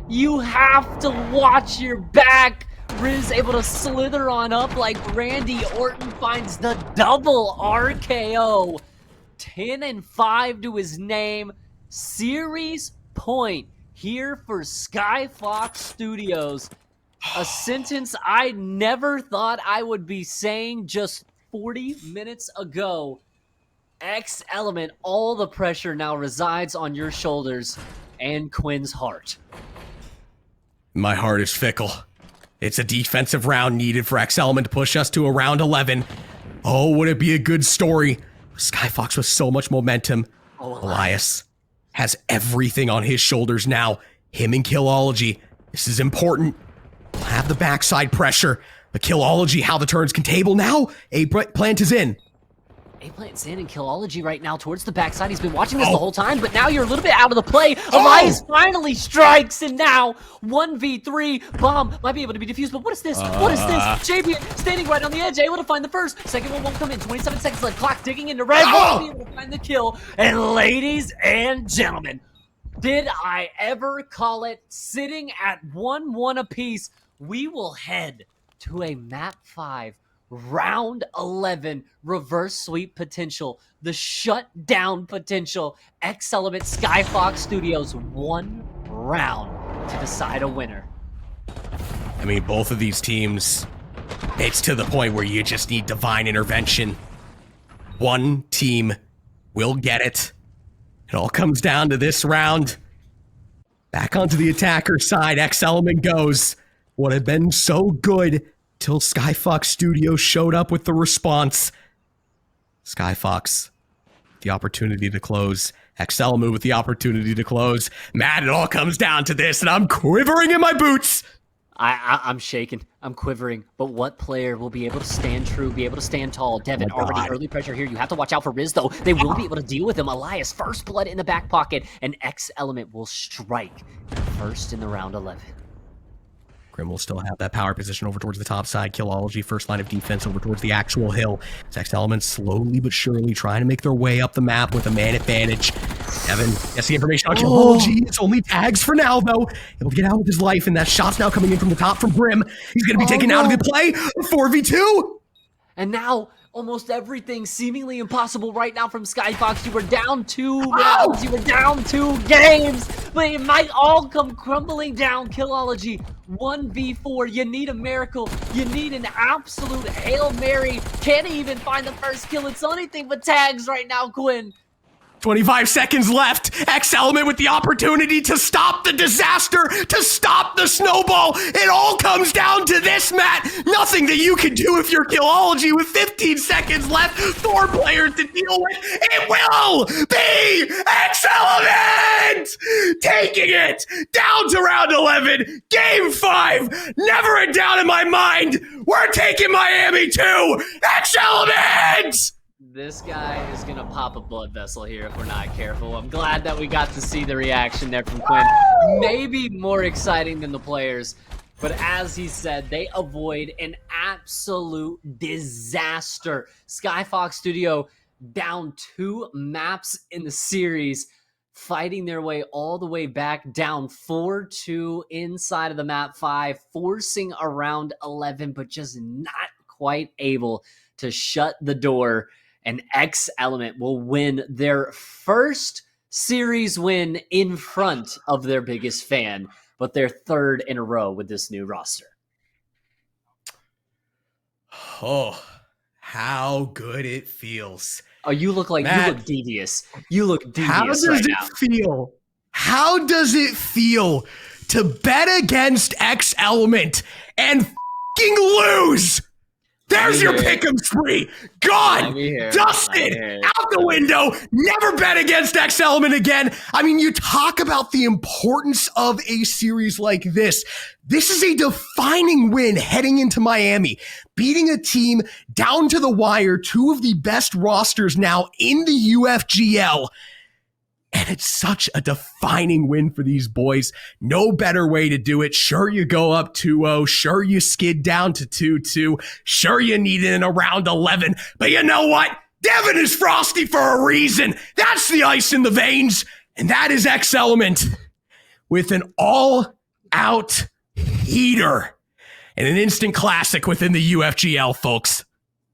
You have to watch your back. Riz able to slither on up like Randy Orton finds the double RKO. 10-5 to his name. Series point here for Skyfox Studios. A sentence I never thought I would be saying just 40 minutes ago. X Element, all the pressure now resides on your shoulders and Quinn's heart. My heart is fickle. It's a defensive round needed for X Element to push us to a round 11. Oh, would it be a good story? Skyfox with so much momentum. Oh, Elias has everything on his shoulders now. Him and Killology. This is important. We'll have the backside pressure. But Killology, how the turns can table now. A plant is in. A-Plant's in and Killology right now towards the backside. He's been watching this the whole time, but now you're a little bit out of the play. Elias finally strikes, and now 1v3. Bomb might be able to be defused, but what is this? What is this? JB standing right on the edge, able to find the first. Second one won't come in. 27 seconds left. Clock digging into red. Won't be able to find the kill. And ladies and gentlemen, did I ever call it? Sitting at 1-1 apiece, we will head to a map 5. Round 11, reverse sweep potential, the shutdown potential. X Element Skyfox Studios, 1 round to decide a winner. I mean, both of these teams, it's to the point where you just need divine intervention. One team will get it. It all comes down to this round. Back onto the attacker side, X Element goes. What had been so good till Skyfox Studio showed up with the response. Skyfox, the opportunity to close. X Element with the opportunity to close. Matt, it all comes down to this, and I'm quivering in my boots. I'm shaking. I'm quivering. But what player will be able to stand true, be able to stand tall? Devin, Oh my God. already early pressure here. You have to watch out for Riz, though. They will be able to deal with him. Elias, first blood in the back pocket, and X Element will strike first in the round 11. Grim will still have that power position over towards the top side. Killology, first line of defense over towards the actual hill. X Element slowly but surely trying to make their way up the map with a man advantage. Evan gets the information on QOLERBLIND. It's only tags for now, though. Able to get out with his life, and that shot's now coming in from the top from Brim. He's going to be taken out of the play. 4v2. And now, almost everything seemingly impossible right now from Skyfox. You were down 2 rounds. You were down 2 games. But it might all come crumbling down. Killology 1v4. You need a miracle. You need an absolute Hail Mary. Can't even find the first kill. It's anything but tags right now, Quinn. 25 seconds left. X Element with the opportunity to stop the disaster, to stop the snowball. It all comes down to this, Matt. Nothing that you can do if you're Killology with 15 seconds left. 4 players to deal with. It will be X Element taking it down to round 11. Game 5. Never a doubt in my mind. We're taking Miami too. X Element! This guy is going to pop a blood vessel here if we're not careful. I'm glad that we got to see the reaction there from Quinn. Maybe more exciting than the players. But as he said, they avoid an absolute disaster. Skyfox Studio down 2 maps in the series, fighting their way all the way back down 4-2 inside of the map 5, forcing around 11, but just not quite able to shut the door. And X Element will win their first series win in front of their biggest fan, but their 3rd in a row with this new roster. Oh, how good it feels. Oh, you look like Matt, you look devious. You look devious how does right it now. feel? How does it feel to bet against X Element and fucking lose? There's your pick'em spree. Gone. Dusted. Out the window. Never bet against X Element again. I mean, you talk about the importance of a series like this. This is a defining win heading into Miami. Beating a team down to the wire, 2 of the best rosters now in the UFGL. And it's such a defining win for these boys. No better way to do it. Sure, you go up 2-0. Sure, you skid down to 2-2. Sure, you need it in around 11. But you know what? Devin is frosty for a reason. That's the ice in the veins. And that is X Element with an all-out heater and an instant classic within the UFGL, folks.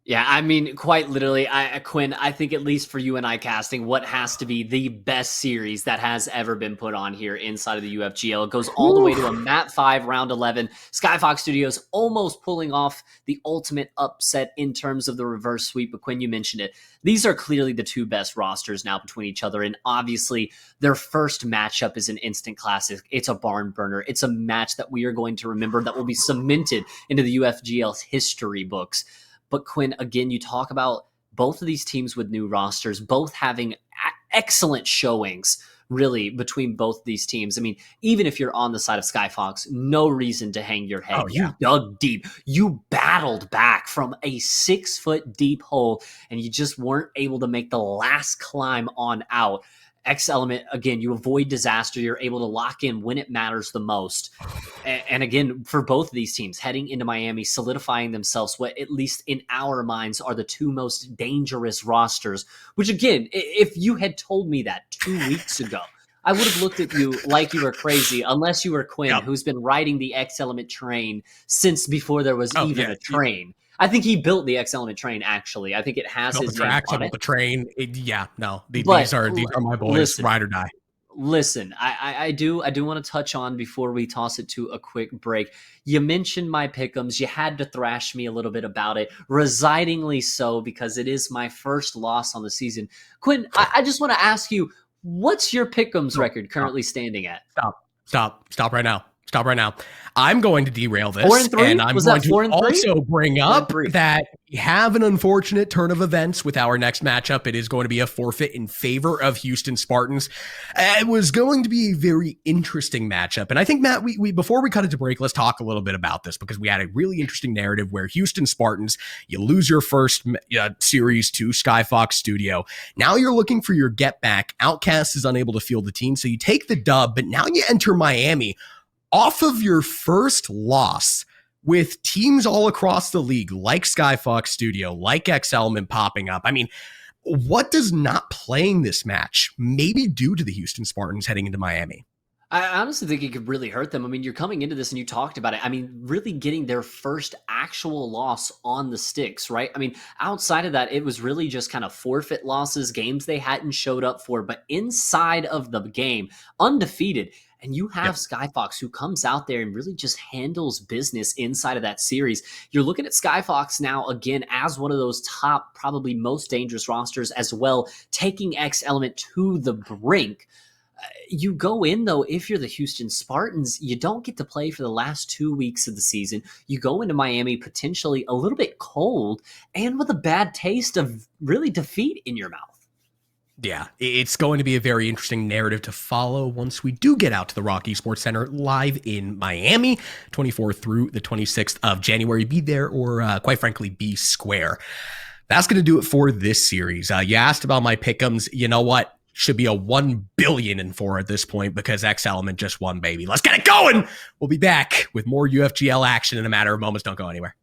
Yeah, I mean, quite literally, Quinn, I think at least for you and I casting, what has to be the best series that has ever been put on here inside of the UFGL. It goes all the way to a map 5, round 11. Skyfox Studios almost pulling off the ultimate upset in terms of the reverse sweep. But Quinn, you mentioned it. These are clearly the 2 best rosters now between each other. And obviously, their first matchup is an instant classic. It's a barn burner. It's a match that we are going to remember that will be cemented into the UFGL's history books. But Quinn, again, you talk about both of these teams with new rosters, both having excellent showings, really, between both these teams. I mean, even if you're on the side of Skyfox, no reason to hang your head. Oh, yeah. You dug deep. You battled back from a 6-foot deep hole, and you just weren't able to make the last climb on out. X Element, again, you avoid disaster. You're able to lock in when it matters the most. And again, for both of these teams, heading into Miami, solidifying themselves, what at least in our minds are the 2 most dangerous rosters, which again, if you had told me that 2 weeks ago, I would have looked at you like you were crazy, unless you were Quinn, who's been riding the X Element train since before there was even a train. I think he built the X Element train, actually. I think it has his name on it. The train. These are my boys. Listen, ride or die. Listen, I do want to touch on before we toss it to a quick break. You mentioned my pick'ems. You had to thrash me a little bit about it, residingly so, because it is my first loss on the season. Quinn, I just want to ask you, what's your pick'ems record currently standing at? Stop right now. Stop right now. I'm going to derail this. 4-3? And I'm going to also bring up that we have an unfortunate turn of events with our next matchup. It is going to be a forfeit in favor of Houston Spartans. It was going to be a very interesting matchup. And I think, Matt, we before we cut it to break, let's talk a little bit about this, because we had a really interesting narrative where Houston Spartans, you lose your first series to Skyfox Studio. Now you're looking for your get back. Outcast is unable to field the team, so you take the dub, but now you enter Miami off of your first loss with teams all across the league like Skyfox Studio, like X Element popping up. I mean, what does not playing this match maybe do to the Houston Spartans heading into Miami? I honestly think it could really hurt them. I mean, you're coming into this and you talked about it. I mean, really getting their first actual loss on the sticks, right? I mean, outside of that, it was really just kind of forfeit losses, games they hadn't showed up for, but inside of the game, undefeated. And you have Skyfox who comes out there and really just handles business inside of that series. You're looking at Skyfox now again as one of those top, probably most dangerous rosters as well, taking X Element to the brink. You go in, though, if you're the Houston Spartans, you don't get to play for the last 2 weeks of the season. You go into Miami potentially a little bit cold and with a bad taste of really defeat in your mouth. Yeah, it's going to be a very interesting narrative to follow once we do get out to the Rocky Sports Center live in Miami, 24th through the 26th of January. Be there or, quite frankly, be square. That's going to do it for this series. You asked about my pick'ems. You know what? Should be a 1 billion and 4 at this point because X Element just won, baby. Let's get it going. We'll be back with more UFGL action in a matter of moments. Don't go anywhere.